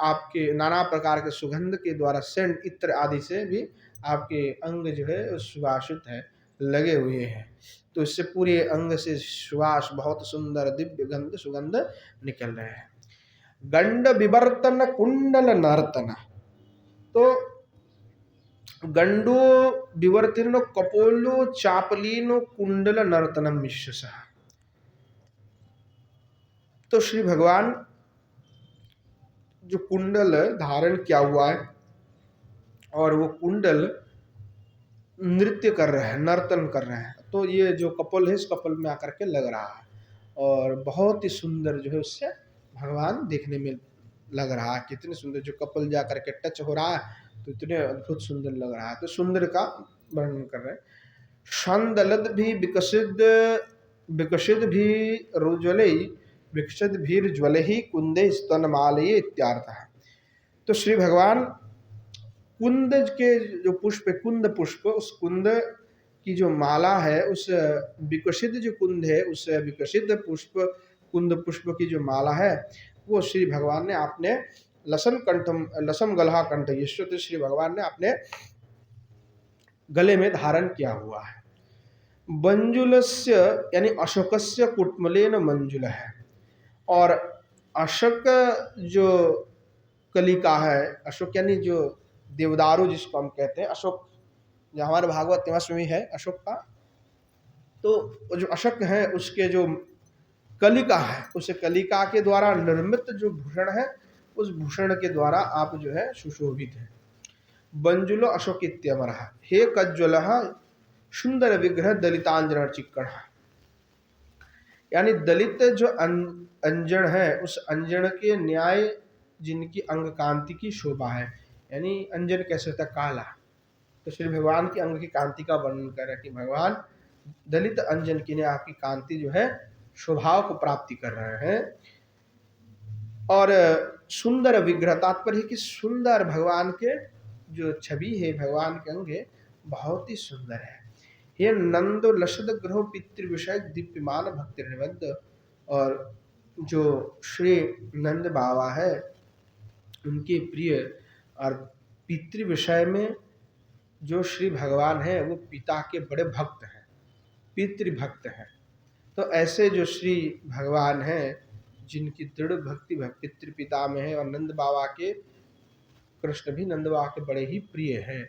आपके नाना प्रकार के सुगंध के द्वारा, सेंट इत्र आदि से भी आपके अंग जो है सुवासित है, लगे हुए हैं। तो इससे पूरे अंग से सुवास, बहुत सुंदर दिव्य गंध सुगंध निकल रहे हैं। गंड विवर्तन कुंडल नर्तन, तो गंडो विवर्तिनो कपोलो चापलीनो कुंडल नर्तनम मिश्र। तो श्री भगवान जो कुंडल धारण किया हुआ है, और वो कुंडल नृत्य कर रहे हैं, नर्तन कर रहे हैं। तो ये जो कपल है, इस कपल में आकर के लग रहा है और बहुत ही सुंदर जो है उससे भगवान देखने में लग रहा है। कितने सुंदर जो कपल जा करके टच हो रहा है तो इतने अद्भुत सुंदर लग रहा है। तो सुंदर का वर्णन कर रहे हैं। शांदलद भी विकसित विकसित भी रुज्वले विकसित भी ज्वले ही कुंदे स्तनमालये इत्यार्थ है। तो श्री भगवान कुंद के जो पुष्प, कुंद पुष्प, उस कुंद की जो माला है, उस विकसित जो कुंद है, उस विकसित पुष्प कुंद पुष्प की जो माला है, वो श्री भगवान ने आपने लसम गलहा कंठ, यशोत श्री भगवान ने अपने गले में धारण किया हुआ है। मंजुलस्य यानी अशोकस्य कुटमलेन मंजुल है। और अशोक जो कलिका है, अशोक यानी जो देवदारू जिसको हम कहते हैं, अशोक जो हमारे भागवत में है अशोक का, तो जो अशोक है उसके जो कलिका है, उस कलिका के द्वारा निर्मित जो भूषण है, उस भूषण के द्वारा आप जो है सुशोभित है। बंजुलो अशोक इत्यमर हे कज्ज्वल सुंदर विग्रह दलितांजन चिक्कण, यानी दलित जो अंजन है, उस अंजन के न्याय जिनकी अंग कांति की शोभा है। यानी अंजन कैसे होता है? काला। तो श्री भगवान की अंग की कांति का वर्णन कर रहे हैं कि भगवान दलित अंजन की ने आपकी कांति जो है शोभाव को प्राप्ति कर रहे हैं। और सुंदर विग्रह, तात्पर्य कि सुंदर भगवान के जो छवि है, भगवान के अंग है, बहुत ही सुंदर है। ये नंद लसद ग्रह पितृ विषय दीप्यमान भक्ति निबद्ध। और जो श्री नंद बाबा है, उनके प्रिय और पितृ विषय में जो श्री भगवान है वो पिता के बड़े भक्त हैं, पितृभक्त हैं। तो ऐसे जो श्री भगवान हैं जिनकी दृढ़ भक्ति पितृ पिता में है, और नंद बाबा के, कृष्ण भी नंद बाबा के बड़े ही प्रिय हैं,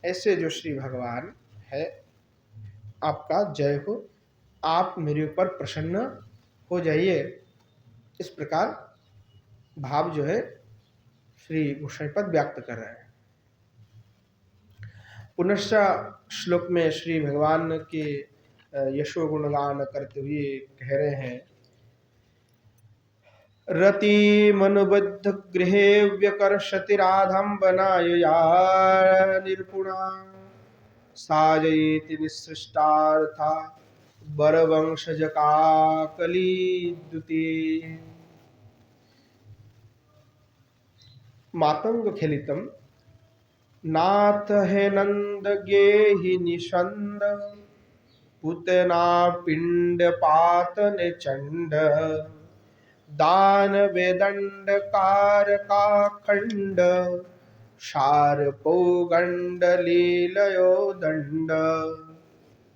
ऐसे जो श्री भगवान है, आपका जय हो, आप मेरे ऊपर प्रसन्न हो जाइए। इस प्रकार भाव जो है श्री गोसाईपद व्यक्त कर रहे हैं। पुनश्च श्लोक में श्री भगवान के यशो गुणगान करते हुए कह रहे हैं, रति मनुबद्ध गृहे व्यकर्षति राधम बनाया निर्पुणा साजयति निसृष्टार्था बरवंशजका कलिद्युति। मातंग खेलितम नाथ हे नंद गेहि निषंद पुतना पिंड पातन चंड दान वेदंड कारका खंड शार्पो गंड लीलयो दंड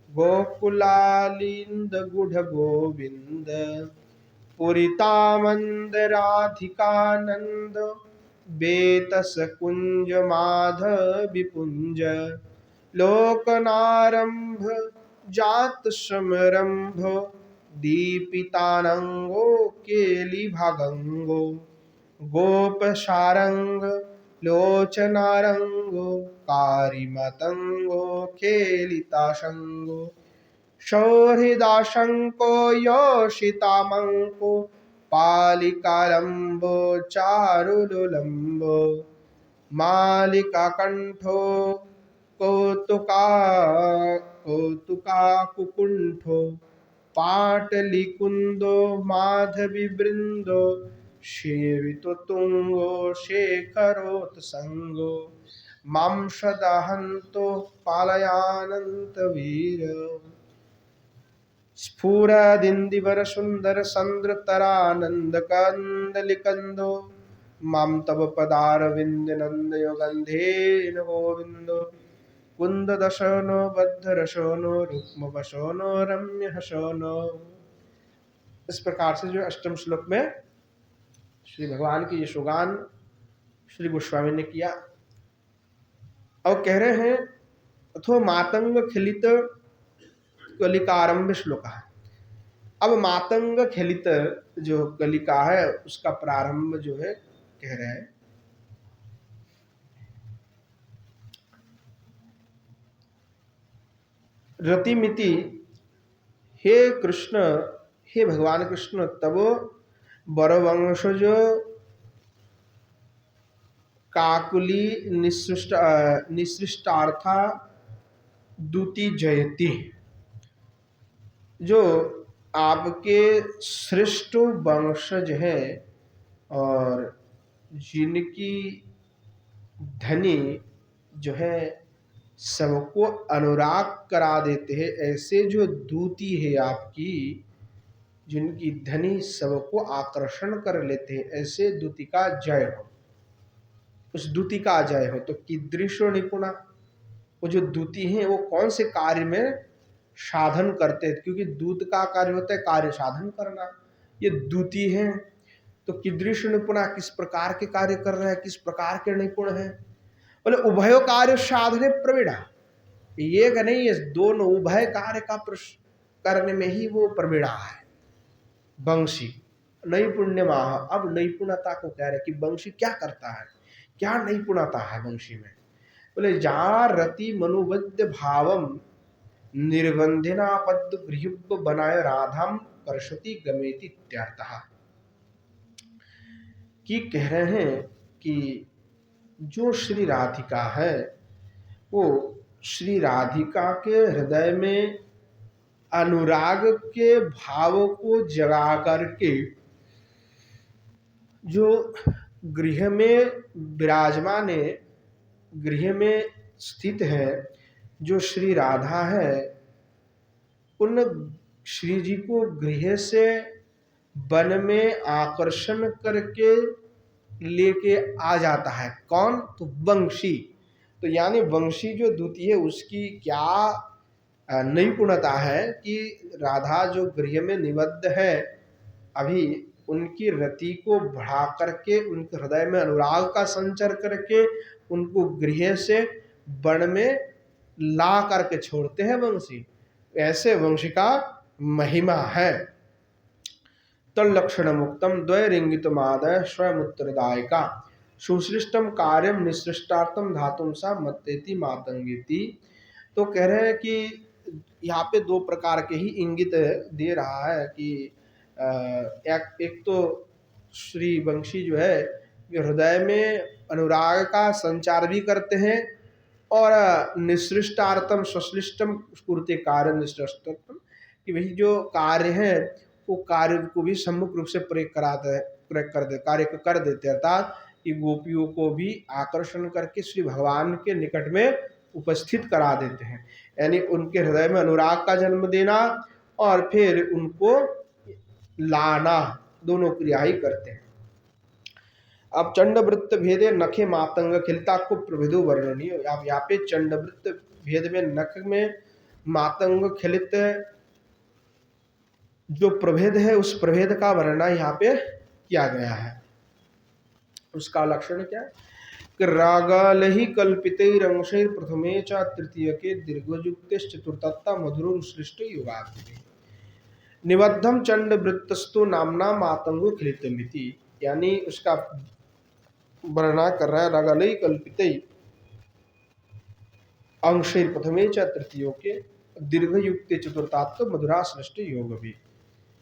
गोकुलालिंद गुढ़ गोविंद पुरितामंद राधिकानंद बेतस कुंज माधविपुंज लोकनारंभ जात समरंभ दीपितानंगो केली भागंगो गोप सारंग लोचनारंगो कारिमतंगो खेलिताशंगो सौहृदाशंको योषितामंको पालिकालंबो चारुलुलंबो मालिका कंठो कौतुका कौतुका कुकुंठो पाटलिकुंदो माधवी वृंदो सेवितो तुंगो शेखरोत्संगो मां सदाहंतो पालयानंत वीर स्फुरदिंदिवर सुंदर संद्र तरानंद कंदलिकंदो माम तब पदारविंद नंदयो गंधेन गोविंदो कुंद दशनो बद्ध रसोनो रुक्म वसोनो रम्य हसोनो। इस प्रकार से जो अष्टम श्लोक में श्री भगवान की यशोगान श्री गोस्वामी ने किया। और कह रहे हैं अथो मातंग खिलित कलिकारंभ श्लोक है। अब मातंग खिलित जो कलिका है उसका प्रारंभ जो है कह रहे हैं, रतिमिति, हे कृष्ण, हे भगवान कृष्ण, तब बरवंशज काकुली निसृष्टार्था दूती जयति, जो आपके श्रेष्ठ वंशज हैं और जिनकी धनी जो है सबको अनुराग करा देते हैं, ऐसे जो दूती है आपकी, जिनकी धनी सबको आकर्षण कर लेते हैं, ऐसे दूती का जय हो, उस दूती का जय हो। तो कीदृशो निपुणा, वो जो दूती हैं वो कौन से कार्य में साधन करते हैं, क्योंकि दूत का कार्य होता है कार्य साधन करना, ये दूती है। तो कीदृश निपुणा, किस प्रकार के कार्य कर रहे हैं, किस प्रकार के निपुण है। बोले उभय कार्य साधने प्रवीणा, ये का नहीं, ये दोनों उभय कार्य का करने में ही वो प्रवीणा है। वंशी नैपुण्य माह, अब नैपुणता को कह रहे कि वंशी क्या करता है, क्या नैपुणता है वंशी में। बोले जा रति मनुबद्ध भावम निर्बंधिना पद गृह बनाए राधाम परशति गमेति इत्यर्थः, कि कह रहे हैं कि जो श्री राधिका है वो श्री राधिका के हृदय में अनुराग के भाव को जगा करके जो गृह में विराजमान है, गृह में स्थित है, जो श्री राधा है, उन श्री जी को गृह से वन में आकर्षण करके लेके आ जाता है। कौन? तो वंशी। तो यानी वंशी जो दूती है उसकी क्या निपुणता है कि राधा जो गृह में निबद्ध है, अभी उनकी रति को बढ़ा करके, उनके हृदय में अनुराग का संचार करके उनको गृह से वन में ला करके छोड़ते हैं वंशी। ऐसे वंशी का महिमा है। तल्लक्षण मुक्तम द्वैरिंगितमादय स्वयं उत्तरदायिका सुसृष्टम कार्यम निसृष्टार्थम धातुम सा मत्तेति मातंगेति। तो कह रहे हैं कि यहाँ पे दो प्रकार के ही इंगित दे रहा है कि एक तो श्री वंशी जो है हृदय में अनुराग का संचार भी करते हैं और निसृष्टार्थम स्वश्लिष्टम कुरुते कार्य निसृष्टार्थम, कि वही जो कार्य है वो कार्य को भी सम्मुख रूप से प्रयोग कार्य कर देते, अर्थात कि गोपियों को भी आकर्षण करके श्री भगवान के निकट में उपस्थित करा देते हैं। यानी उनके हृदय में अनुराग का जन्म देना और फिर उनको लाना, दोनों क्रिया ही करते हैं। अब चंडवृत्त भेदे नखे मातंग खिलता को प्रभेदो वर्णनीय। अब यहाँ पे चंडवृत्त भेद में नख में मातंग खिलित जो प्रभेद है, उस प्रभेद का वर्णन यहाँ पे किया गया है। उसका लक्षण क्या है कि रागाल ही कल्पितैरंशैर प्रथमे च तृतीय के दीर्घयुक्ते चतुर्थता मधुर सृष्ट युगाग्नि निबद्धम चंड वृत्तस्तु नामना मातंगो खिलितमिति। यानी उसका वर्णना कर रहा है रागालय कल्पितै अंशैर प्रथमे च तृतीय के दीर्घयुक्त चतुर्थात्व मधुरा सृष्ट योग भी।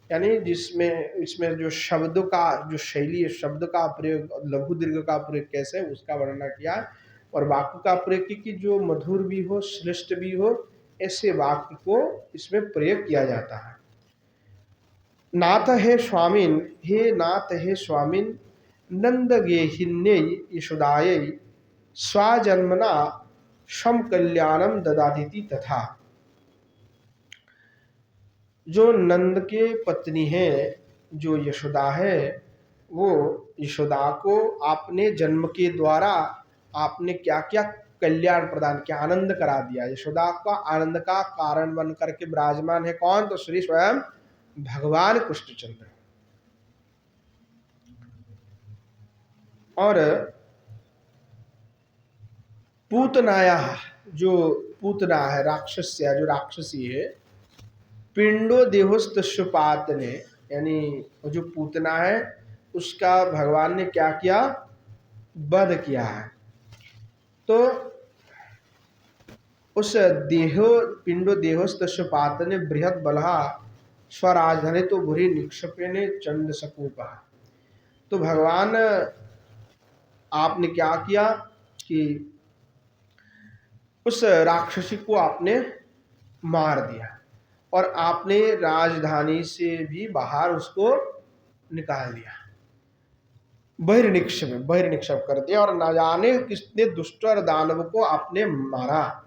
यानी जिसमें इसमें जो शब्द का जो शैली है, शब्द का प्रयोग, लघु दीर्घ का प्रयोग कैसे है उसका वर्णन किया, और वाक्य का प्रयोग की कि जो मधुर भी हो श्रेष्ठ भी हो, ऐसे वाक्य को इसमें प्रयोग किया जाता है। नाथ हे स्वामिन, हे नाथ हे स्वामिन, नंद गेहिन्ये यशोदायै स्वजन्मना सम कल्याणम ददादिति तथा। जो नंद के पत्नी है, जो यशोदा है, वो यशोदा को आपने जन्म के द्वारा आपने क्या क्या कल्याण प्रदान किया, आनंद करा दिया। यशोदा का आनंद का कारण बन करके विराजमान है कौन? तो श्री स्वयं भगवान कृष्णचंद्र। और पूतनाया, जो पूतना है राक्षस्य, जो राक्षसी है, पिंडो देहोस्तपात ने, यानी जो पूतना है उसका भगवान ने क्या किया? वध किया है। तो उस देहो पिंडो देहोस्तस्य पातने बृहद बलहा स्वराजधने तो बुरी निक्षेपने चंड सकूपा। तो भगवान आपने क्या किया कि उस राक्षसी को आपने मार दिया और आपने राजधानी से भी बाहर उसको निकाल दिया, बहिर्निक्षेप कर दिया। और न जाने किसने दुष्ट और दानव को आपने मारा।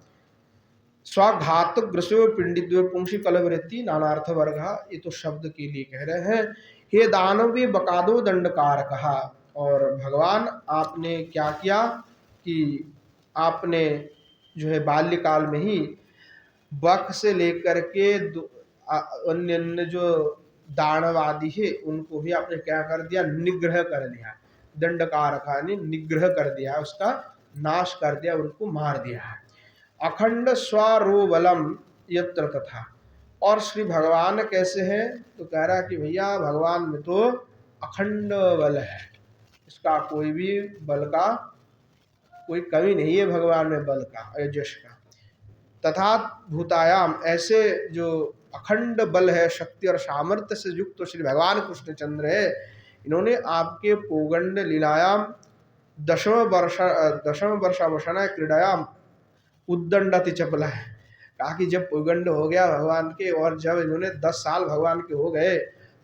स्वाघात ग्रसो पिंडित पुंसी कलवृत्ति नानार्थ वर्ग, ये तो शब्द के लिए कह रहे हैं। हे दानवी बकादो दंडकार कहा। और भगवान आपने क्या किया कि आपने जो है बाल्यकाल में ही बक से लेकर के अन्य अन्य जो दानव आदि है उनको भी आपने क्या कर दिया, निग्रह कर दिया। दंडकार का निग्रह कर दिया, उसका नाश कर दिया, उनको मार दिया है। अखंड स्वारोबलम यत्र तथा। और श्री भगवान कैसे हैं तो कह रहा है कि भैया भगवान में तो अखंड बल है, इसका कोई भी बल का कोई कमी नहीं है भगवान में बल का, यश का। तथा भूतायाम, ऐसे जो अखंड बल है, शक्ति और सामर्थ्य से युक्त तो श्री भगवान कृष्णचंद्र है। इन्होंने आपके पोगंड लीलायाम दशम वर्षावसाना क्रीडायाम उद्दंडति चपला है। कहा कि जब पोगंड हो गया भगवान के और जब इन्होंने 10 साल भगवान के हो गए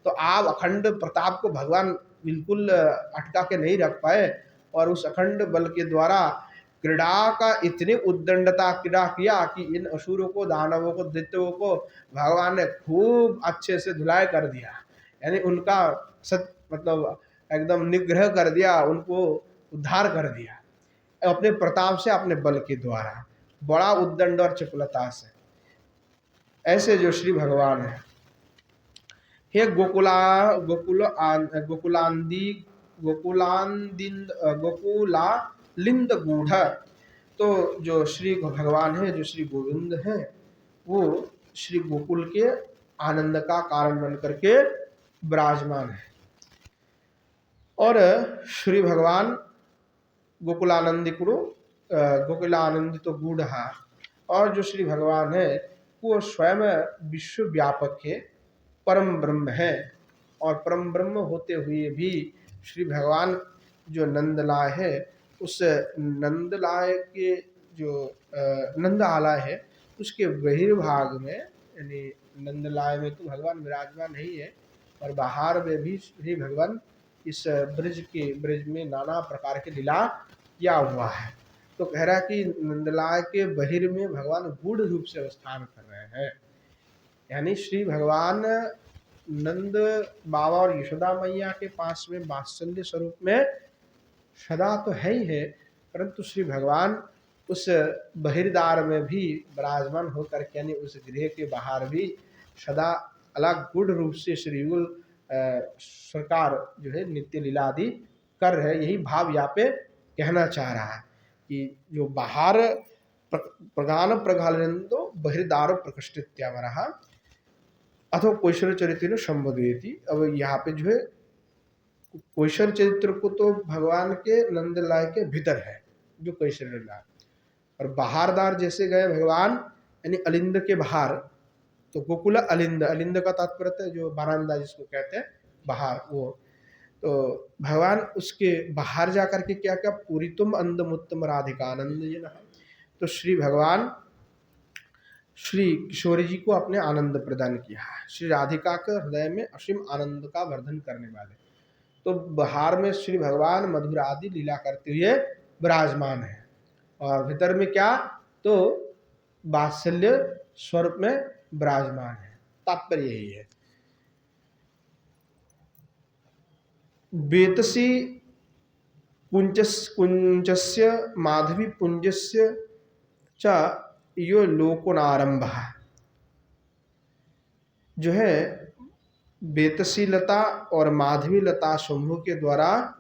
तो आप अखंड प्रताप को भगवान बिल्कुल अटका के नहीं रख पाए और उस अखंड बल के द्वारा क्रीड़ा का इतनी उद्दंडता क्रीड़ा किया कि इन असुरों को, दानवों को, दैत्यों को भगवान ने खूब अच्छे से धुलाई कर दिया। यानी उनका मतलब एकदम निग्रह कर दिया, उनको उद्धार कर दिया अपने प्रताप से, अपने बल के द्वारा, बड़ा उद्दंड और चपलता से। ऐसे जो श्री भगवान है। हे गोकुलालिंद गूढ़। तो जो श्री भगवान है, जो श्री गोविंद है, वो श्री गोकुल के आनंद का कारण बन करके विराजमान है। और श्री भगवान गोकुलानंदित तो गूढ़। और जो श्री भगवान है वो स्वयं विश्वव्यापक है, परम ब्रह्म है। और परम ब्रह्म होते हुए भी श्री भगवान जो नंदलाय है, उस नंदलाय के जो नंदालय है उसके बहिर्भाग में, यानी नंदलाय में तो भगवान विराजमान नहीं है, और बाहर में भी श्री भगवान इस ब्रज में नाना प्रकार के लीला किया हुआ है। तो कह रहा है कि नंदलाय के बहिर में भगवान गूढ़ रूप से अवस्थान कर रहे हैं। यानी श्री भगवान नंद बाबा और यशोदा मैया के पास में वात्सल्य स्वरूप में सदा तो है ही है, परंतु श्री भगवान उस बहिर्द्वार में भी विराजमान होकर के, यानी उस गृह के बाहर भी सदा अलग गूढ़ रूप से श्री युगल सरकार जो है नित्य लीला आदि कर रहे। यही भाव यहाँ पे कहना चाह रहा है कि जो बाहर प्रगान प्रगालनंदो बहिर्दारो प्रकृष्टित्यावरः अथवा कोईश्वर चरित्र संबोधयति। अब यहाँ पे जो है कोईश्वर चरित्र को तो भगवान के नंदलाय के भीतर है जो कोईश्वर लीला, और बाहरदार जैसे गए भगवान, यानी अलिंद के बाहर, तो गोकुल अलिंद, अलिंद का तात्पर्य है जो बारांदा जिसको कहते हैं बाहर, वो तो भगवान उसके बाहर जाकर के क्या क्या पूरी तुम अंदमुत्तम राधिका आनंद जी। तो श्री भगवान श्री किशोरी जी को अपने आनंद प्रदान किया है, श्री राधिका के हृदय में असीम आनंद का वर्धन करने वाले। तो बाहर में श्री भगवान मधुर आदि लीला करते हुए विराजमान है, और भीतर में क्या तो वात्सल्य स्वरूप में विराजमान है। तात्पर्य यही है। वेतसी कुंजस्य माधवी पुंजस्य च यो लोकोनारंभ, जो है वेतसी लता और माधवी लता समूह के द्वारा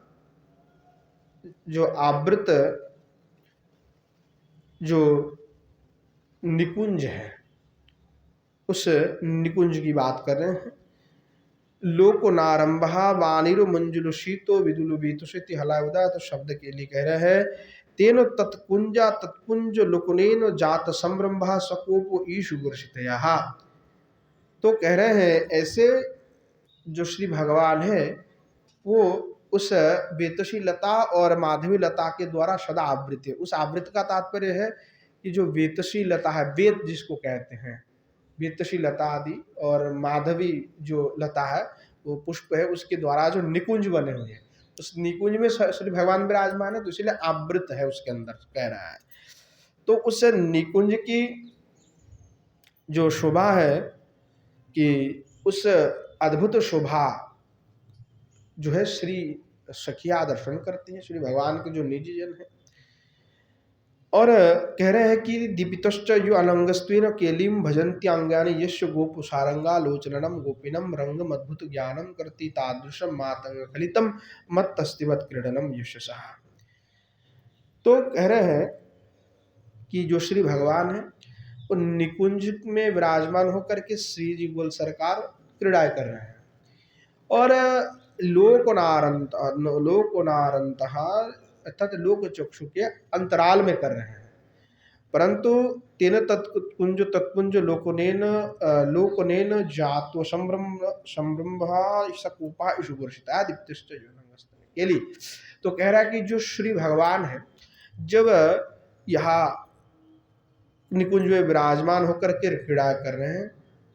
जो आवृत जो निकुंज है, उस निकुंज की बात कर रहे हैं। लोकोनारंभ वानिरो मंजुल शीतो विदुल बीतुषिति हलाउदा। तो शब्द के लिए कह रहे हैं तेन तत्कुंजा तत्कुंज लुकुनेन जात संरंभा सकोप ईशु गुरसितया। तो कह रहे हैं ऐसे जो श्री भगवान है वो उस वेतसी लता और माधवी लता के द्वारा सदा आवृत है। उस आवृत का तात्पर्य है कि जो वेतसी लता है, वेत जिसको कहते हैं, वेतसी लता आदि, और माधवी जो लता है वो पुष्प है, उसके द्वारा जो निकुंज बने हुए हैं, उस निकुंज में श्री भगवान विराजमान है, तो इसलिए आवृत है उसके अंदर कह रहा है। तो उस निकुंज की जो शोभा है कि उस अद्भुत शोभा जो है श्री सखिया दर्शन करती है, श्री भगवान के जो निजी जन है। और कह रहे हैं कि दीपितश्च यो अनंगस्त्वेन केलिम भजन्त्यांगानि यस्य गोपुसारंगा लोचनम गोपिनम रंगम अद्भुत ज्ञानम करती तादृशम मातंग खलितम मत्तस्तिवत क्रीडनम यशसः। तो कह रहे हैं कि जो श्री भगवान है वो निकुंज में विराजमान होकर के श्री जी गोल सरकार क्रीड़ा कर रहे हैं, और लोकोनारंत अर्थात लोक चक्षु के अंतराल में कर रहे हैं। परंतु तेन तत्कुंज लोकनेन जातो संभ्रम्भा सकोपा इषु वर्षिता दीप्तिश्च केली। तो कह रहा है कि जो श्री भगवान है जब यहाँ निकुंज में विराजमान होकर के क्रीड़ा कर रहे हैं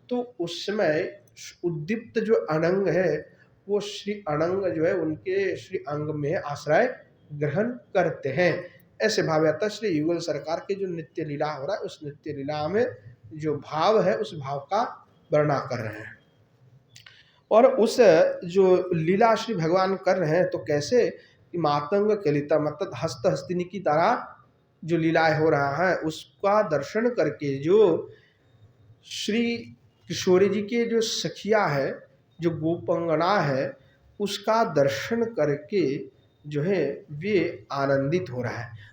तो उस समय उद्दीप्त जो अनंग है वो श्री अनंग जो है उनके श्री अंग में आश्रय ग्रहण करते हैं। ऐसे भाव्यता श्री युगल सरकार के जो नित्य लीला हो रहा है उस नित्य लीला में जो भाव है उस भाव का वर्णना कर रहे हैं। और उस जो लीला श्री भगवान कर रहे हैं तो कैसे कि मातंग कलिता मतलब हस्त हस्तिनी की तरह जो लीलाएं हो रहा है उसका दर्शन करके जो श्री किशोरी जी के जो सखिया है, जो गोपंगना है, उसका दर्शन करके जो है वे आनंदित हो रहा है।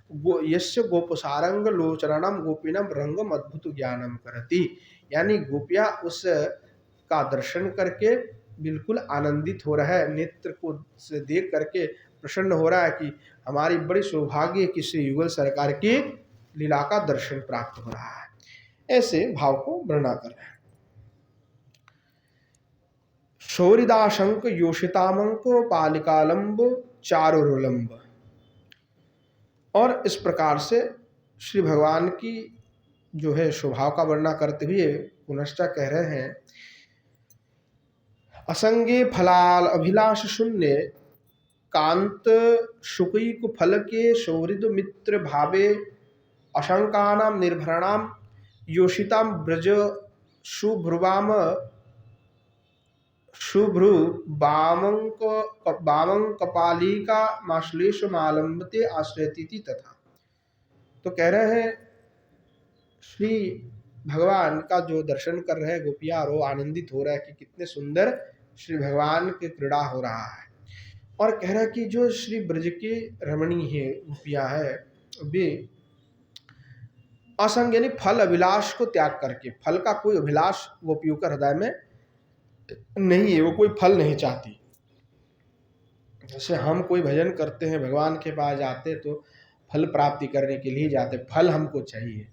यस्य गोपसारंग लोचनम गोपिनम रंगम अद्भुत ज्ञानम करती, यानी गोपिया उस का दर्शन करके बिल्कुल आनंदित हो रहा है, नेत्र को से देख करके प्रसन्न हो रहा है कि हमारी बड़ी सौभाग्य है कि श्री युगल सरकार की लीला का दर्शन प्राप्त हो रहा है। ऐसे भाव को वर्णना कर रहे हैं। शौरिदाशंक योषितामंक पालिकालंब चारुरुलंब। और इस प्रकार से श्री भगवान की जो है स्वभाव का वर्णना करते हुए पुनश्च कह रहे हैं असंगे फलाल अभिलाष शून्य कांत शुकैक फल के सौहृद मित्र भावे अशंकानाम निर्भरणाम योषिताम ब्रज शुभ्रुवाम शुभ्रु बामंक कपालिका माश्लेष मालंबते आश्रयती तथा। तो कह रहे हैं श्री भगवान का जो दर्शन कर रहे हैं गोपियां और वो आनंदित हो रहा है कि कितने सुंदर श्री भगवान के क्रीड़ा हो रहा है। और कह रहा है कि जो श्री ब्रज के रमणी है गोपियां है वे असंग यानी फल अभिलाष को त्याग करके, फल का कोई अभिलाष गोपियों का हृदय में नहीं है, वो कोई फल नहीं चाहती। जैसे हम कोई भजन करते हैं भगवान के पास जाते तो फल प्राप्ति करने के लिए जाते, फल हमको चाहिए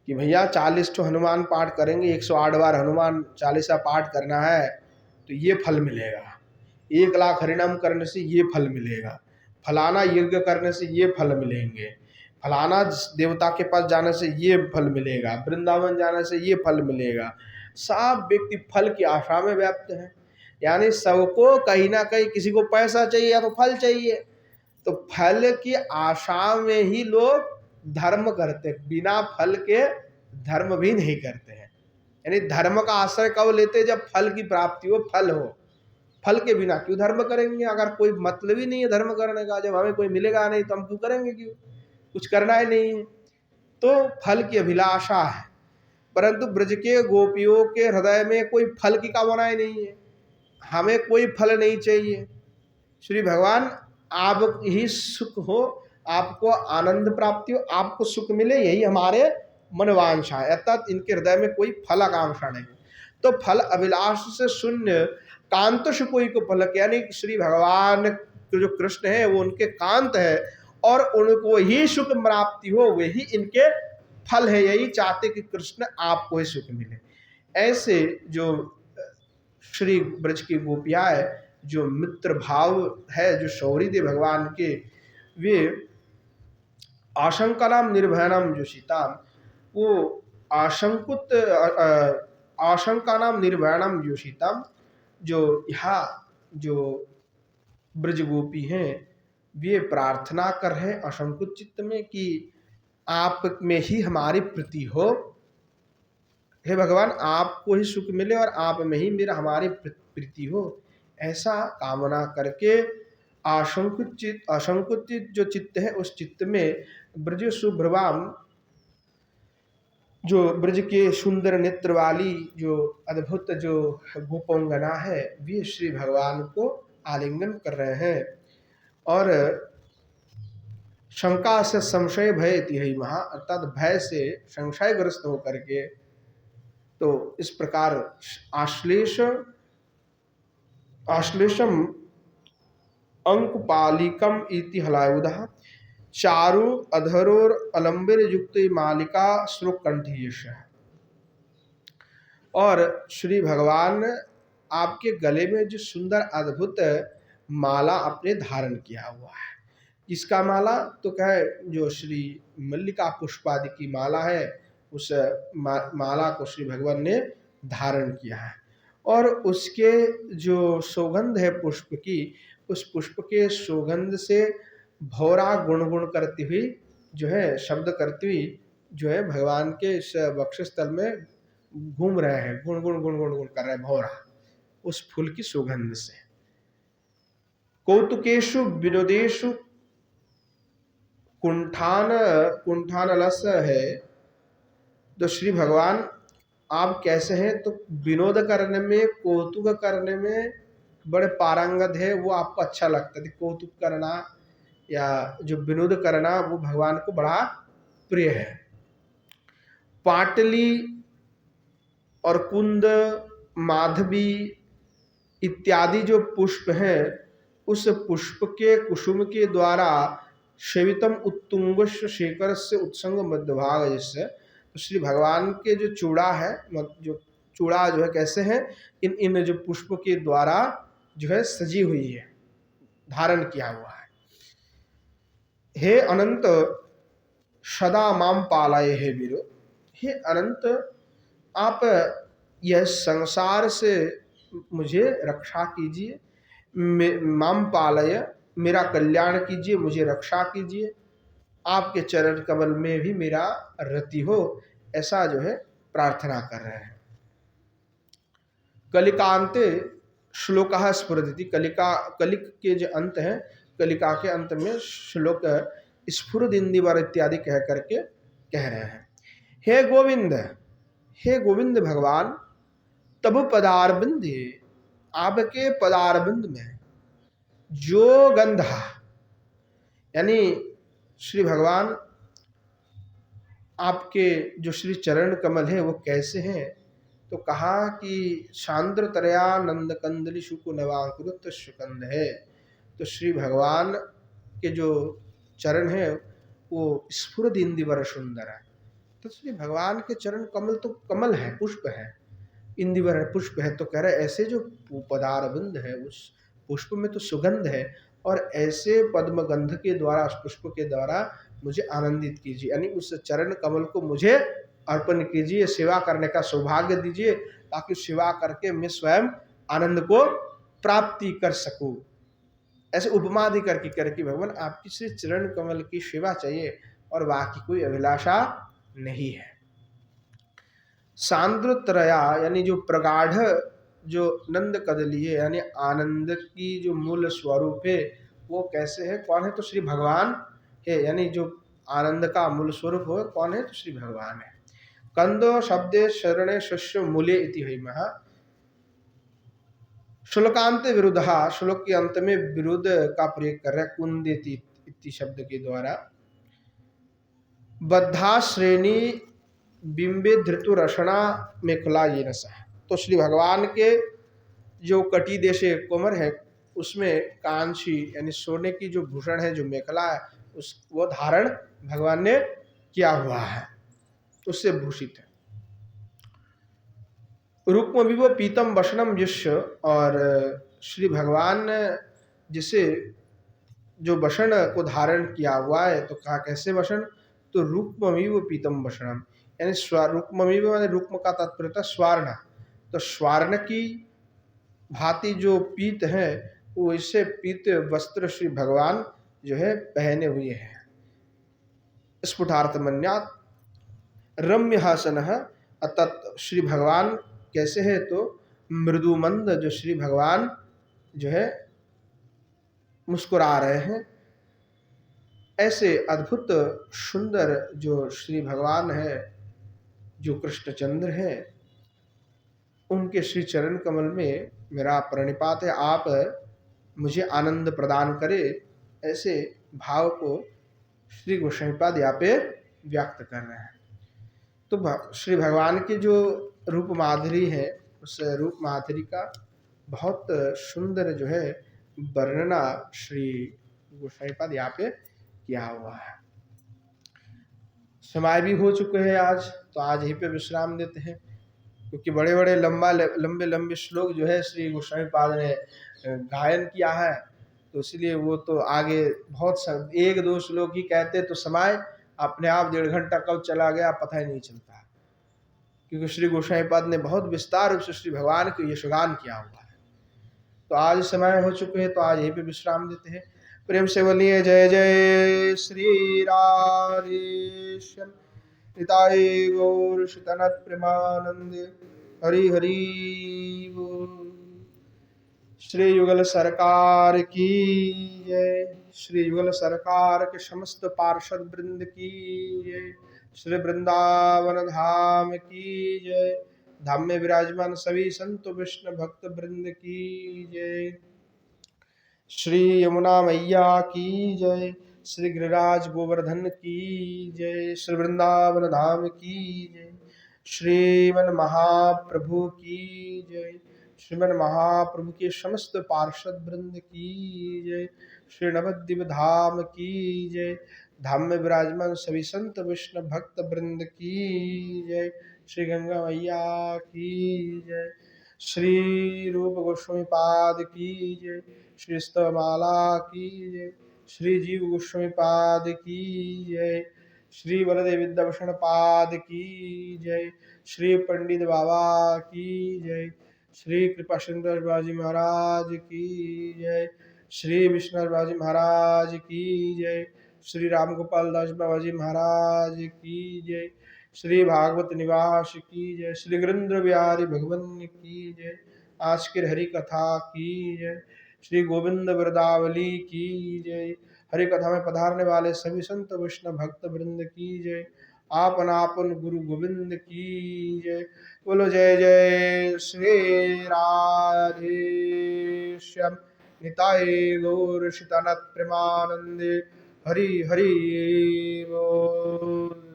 कि भैया 40 तो हनुमान पाठ करेंगे, 108 बार हनुमान चालीसा पाठ करना है तो ये फल मिलेगा, 1 लाख हरिनाम करने से ये फल मिलेगा, फलाना यज्ञ करने से ये फल मिलेंगे, फलाना देवता के पास जाने से ये फल मिलेगा, वृंदावन जाने से ये फल मिलेगा। सब व्यक्ति फल की आशा में व्याप्त है, यानी सबको कहीं ना कहीं किसी को पैसा चाहिए या तो फल चाहिए, तो फल की आशा में ही लोग धर्म करते, बिना फल के धर्म भी नहीं करते हैं। यानी धर्म का आश्रय कब लेते, जब फल की प्राप्ति हो, फल हो। फल के बिना क्यों धर्म करेंगे, अगर कोई मतलब ही नहीं है धर्म करने का, जब हमें कोई मिलेगा नहीं तो हम क्यों करेंगे, क्यों, कुछ करना ही नहीं है। तो फल की अभिलाषा है, परंतु ब्रज के गोपियों के हृदय में कोई फल की कामना ही नहीं है, हमें कोई फल नहीं चाहिए। श्री भगवान आप ही सुख हो, आपको आनंद प्राप्ति हो, आपको सुख मिले, यही हमारे मनवांछा है, अर्थात इनके हृदय में कोई फल आकांक्षा नहीं। तो फल अभिलाष से शून्य कांत सुकोई को फलक, यानी श्री भगवान जो कृष्ण है वो उनके कांत है और उनको ही सुख प्राप्ति हो, वही इनके फल है। यही चाहते कि कृष्ण आपको ही सुख मिले। ऐसे जो श्री ब्रज की गोपियां है, जो मित्र भाव है, जो शौरी दे भगवान के, वे आशंकानाम निर्भयानम जो सीताम, वो आशंकुत आशंकानाम निर्भयानम जो सीताम, जो यहाँ जो ब्रज गोपी हैं, वे प्रार्थना कर रहे असंकुच चित्त में कि आप में ही हमारी प्रीति हो, हे भगवान आपको ही सुख मिले और आप में ही मेरा हमारी प्रीति हो, ऐसा कामना करके असंकुचित जो चित्त है, उस चित्त में ब्रज सुभ्रवाम, जो ब्रज के सुंदर नेत्र वाली जो अद्भुत जो गोपंगना है, वे श्री भगवान को आलिंगन कर रहे हैं। और शंका से संशय भय इति महा, अर्थात भय से संशयग्रस्त होकर के, तो इस प्रकार आश्लेषम अंकुपालिकम इति हलायुधः चारु अधरोर अलंबिर युक्त मालिका श्रुकंठीयश। और श्री भगवान आपके गले में जो सुंदर अद्भुत माला आपने धारण किया हुआ है, इसका माला तो कहे जो श्री मल्लिका पुष्पादि की माला है, उस माला को श्री भगवान ने धारण किया है। और उसके जो सुगंध है पुष्प की, उस पुष्प के सुगंध से भौरा गुणगुण करती हुई जो है, शब्द करती हुई जो है, भगवान के इस वक्षस्थल में घूम रहे हैं, गुण गुण गुण गुण गुण कर रहे हैं भौरा, उस फूल की सुगंध से। कौतुकेशु विनोदेशु कुंठानलस है, तो श्री भगवान आप कैसे हैं, तो विनोद करने में, कौतुक करने में बड़े पारंगत है, वो आपको अच्छा लगता है। कौतुक करना या जो विनोद करना, वो भगवान को बड़ा प्रिय है। पाटली और कुंद, माधवी इत्यादि जो पुष्प हैं, उस पुष्प के कुसुम के द्वारा सेवितम उत्तुंगस्य शेखर से उत्संग मध्यभाग, जिससे तो श्री भगवान के जो चूड़ा है, जो चूड़ा जो है कैसे है, इन जो पुष्प के द्वारा जो है सजी हुई है, धारण किया हुआ है। हे अनंत सदा माम पालय हे वीरो, हे अनंत आप यह संसार से मुझे रक्षा कीजिए, माम पालय मेरा कल्याण कीजिए, मुझे रक्षा कीजिए, आपके चरण कमल में भी मेरा रति हो, ऐसा जो है प्रार्थना कर रहे हैं। कलिकांते श्लोक स्फुरदिति, कलिक के जो अंत है, कलिका के अंत में श्लोक स्फुरदिंदिवर इत्यादि कह करके कह रहे हैं। हे गोविंद, हे गोविंद भगवान, तब पदारविंद, आपके पदारविंद में जो गंधा, यानी श्री भगवान आपके जो श्री चरण कमल है वो कैसे हैं, तो कहा कि सांद्र तरया नंद कंदली शुकु नवांकुरुत सुकंद है। तो श्री भगवान के जो चरण है वो स्फुरद इंदिवर सुंदर है। तो श्री भगवान के चरण कमल तो कमल है, पुष्प है, इंदिवर है, पुष्प है, तो कह रहे ऐसे जो पदारविंद है उस पुष्प में तो सुगंध है, और ऐसे पद्म गंध के द्वारा, उस पुष्प के द्वारा मुझे आनंदित कीजिए, यानी उस चरण कमल को मुझे अर्पण कीजिए, सेवा करने का सौभाग्य दीजिए, ताकि सेवा करके मैं स्वयं आनंद को प्राप्ति कर सकूं। ऐसे उपमा दी करके करके भगवान आपकी श्री चरण कमल की सेवा चाहिए और बाकी कोई अभिलाषा नहीं है। सांद्रत्रया यानी जो प्रगाढ़ जो नंद कदली है, यानी आनंद की जो मूल स्वरूप है वो कैसे है, कौन है, तो श्री भगवान है, यानी जो आनंद का मूल स्वरूप हो कौन है, तो श्री भगवान है। कंदो शब्दे शरणे शस्य मूले इति है महा, श्लोकांत विरुद्ध, श्लोक के अंत में विरुद्ध का प्रयोग कर रहे कुंदेति इति शब्द के द्वारा। बद्धा श्रेणी बिंबे धृतु रसना मेखला ये नशा, तो श्री भगवान के जो कटी देशे कोमर है उसमें कांची यानी सोने की जो भूषण है, जो मेखला है, वो धारण भगवान ने किया हुआ है, उससे भूषित है। रूपम विभो पीतम वसनम यस्य, और श्री भगवान जिसे जो वसन को धारण किया हुआ है, तो कहा कैसे वसन, तो रूपमविव पीतम वसनम, यानी रूपमविव माने रूपम का तात्पर्य था स्वर्ण, तो स्वर्ण की भांति जो पीत है वो इससे पीत वस्त्र श्री भगवान जो है पहने हुए हैं। स्फुटार्थमन्यात् रम्य हासन है, अतः श्री भगवान कैसे है, तो मृदुमंद जो श्री भगवान जो है मुस्कुरा रहे हैं। ऐसे अद्भुत सुंदर जो श्री भगवान है, जो कृष्णचंद्र है, उनके श्री चरण कमल में मेरा प्रणिपात है, आप मुझे आनंद प्रदान करें। ऐसे भाव को श्री गोस्वामीपाद यहाँ पे व्यक्त कर रहे हैं। तो श्री भगवान की जो रूप माधुरी है, उस रूप माधुरी का बहुत सुंदर जो है वर्णना श्री गोस्वामीपाद यहाँ पे किया हुआ है। समय भी हो चुके हैं आज, तो आज यहीं पे विश्राम देते हैं, क्योंकि बड़े बड़े लंबे लंबे श्लोक जो है श्री गोस्वामीपाद ने गायन किया है, तो इसलिए वो तो आगे बहुत सब एक दो श्लोक ही कहते तो समय अपने आप 1.5 घंटा कब चला गया पता ही नहीं चलता, क्योंकि श्री गोस्वामीपाद ने बहुत विस्तार रूप से श्री भगवान को यशगान किया हुआ है। तो आज समय हो चुके हैं, तो आज यहीं पे विश्राम देते हैं। प्रेम से बोलिए जय जय श्री राधेश्याम निताय गौर शितनत प्रेमानंदे हरि हरि बोल। श्री युगल सरकार की जय, श्री युगल सरकार के समस्त पार्षद वृंद की जय, श्री वृंदावन धाम की जय, धाम में विराजमान सभी संत विष्णु भक्त वृंद की जय, श्री यमुना मैया की जय, श्री गिरिराज गोवर्धन की जय, श्री वृंदावन धाम की जय, श्रीमन महाप्रभु की जय, श्रीमन महाप्रभु के समस्त पार्षद वृंद की जय, श्री नवद्वीप धाम की जय, धाम में विराजमान सभी संत विष्णु भक्त वृंद की जय, श्री गंगा मैया की जय, श्री रूप गोस्वामीपाद की जय, श्री स्तवमाला की जय, श्री जीव गोस्वामीपाद की जय, श्री बलदेव विद्याभूषण पाद की जय, श्री पंडित बाबा की जय, श्री कृपा सुंदर बाजी महाराज की जय, श्री विष्णु बाजी महाराज की जय, श्री राम गोपाल दास बाबाजी महाराज की जय, श्री भागवत निवास की जय, श्री गिरिंद्र बिहारी भगवान की जय, आज के हरि कथा की जय, श्री गोविंद वृदावली की जय, हरि कथा में पधारने वाले सभी संत विष्णु भक्त वृंद की जय, आपन आपन गुरु गोविंद की जय। बोलो जय जय श्री राधे श्याम निताय गौर शितानत प्रेमानंदे हरि हरि बोल।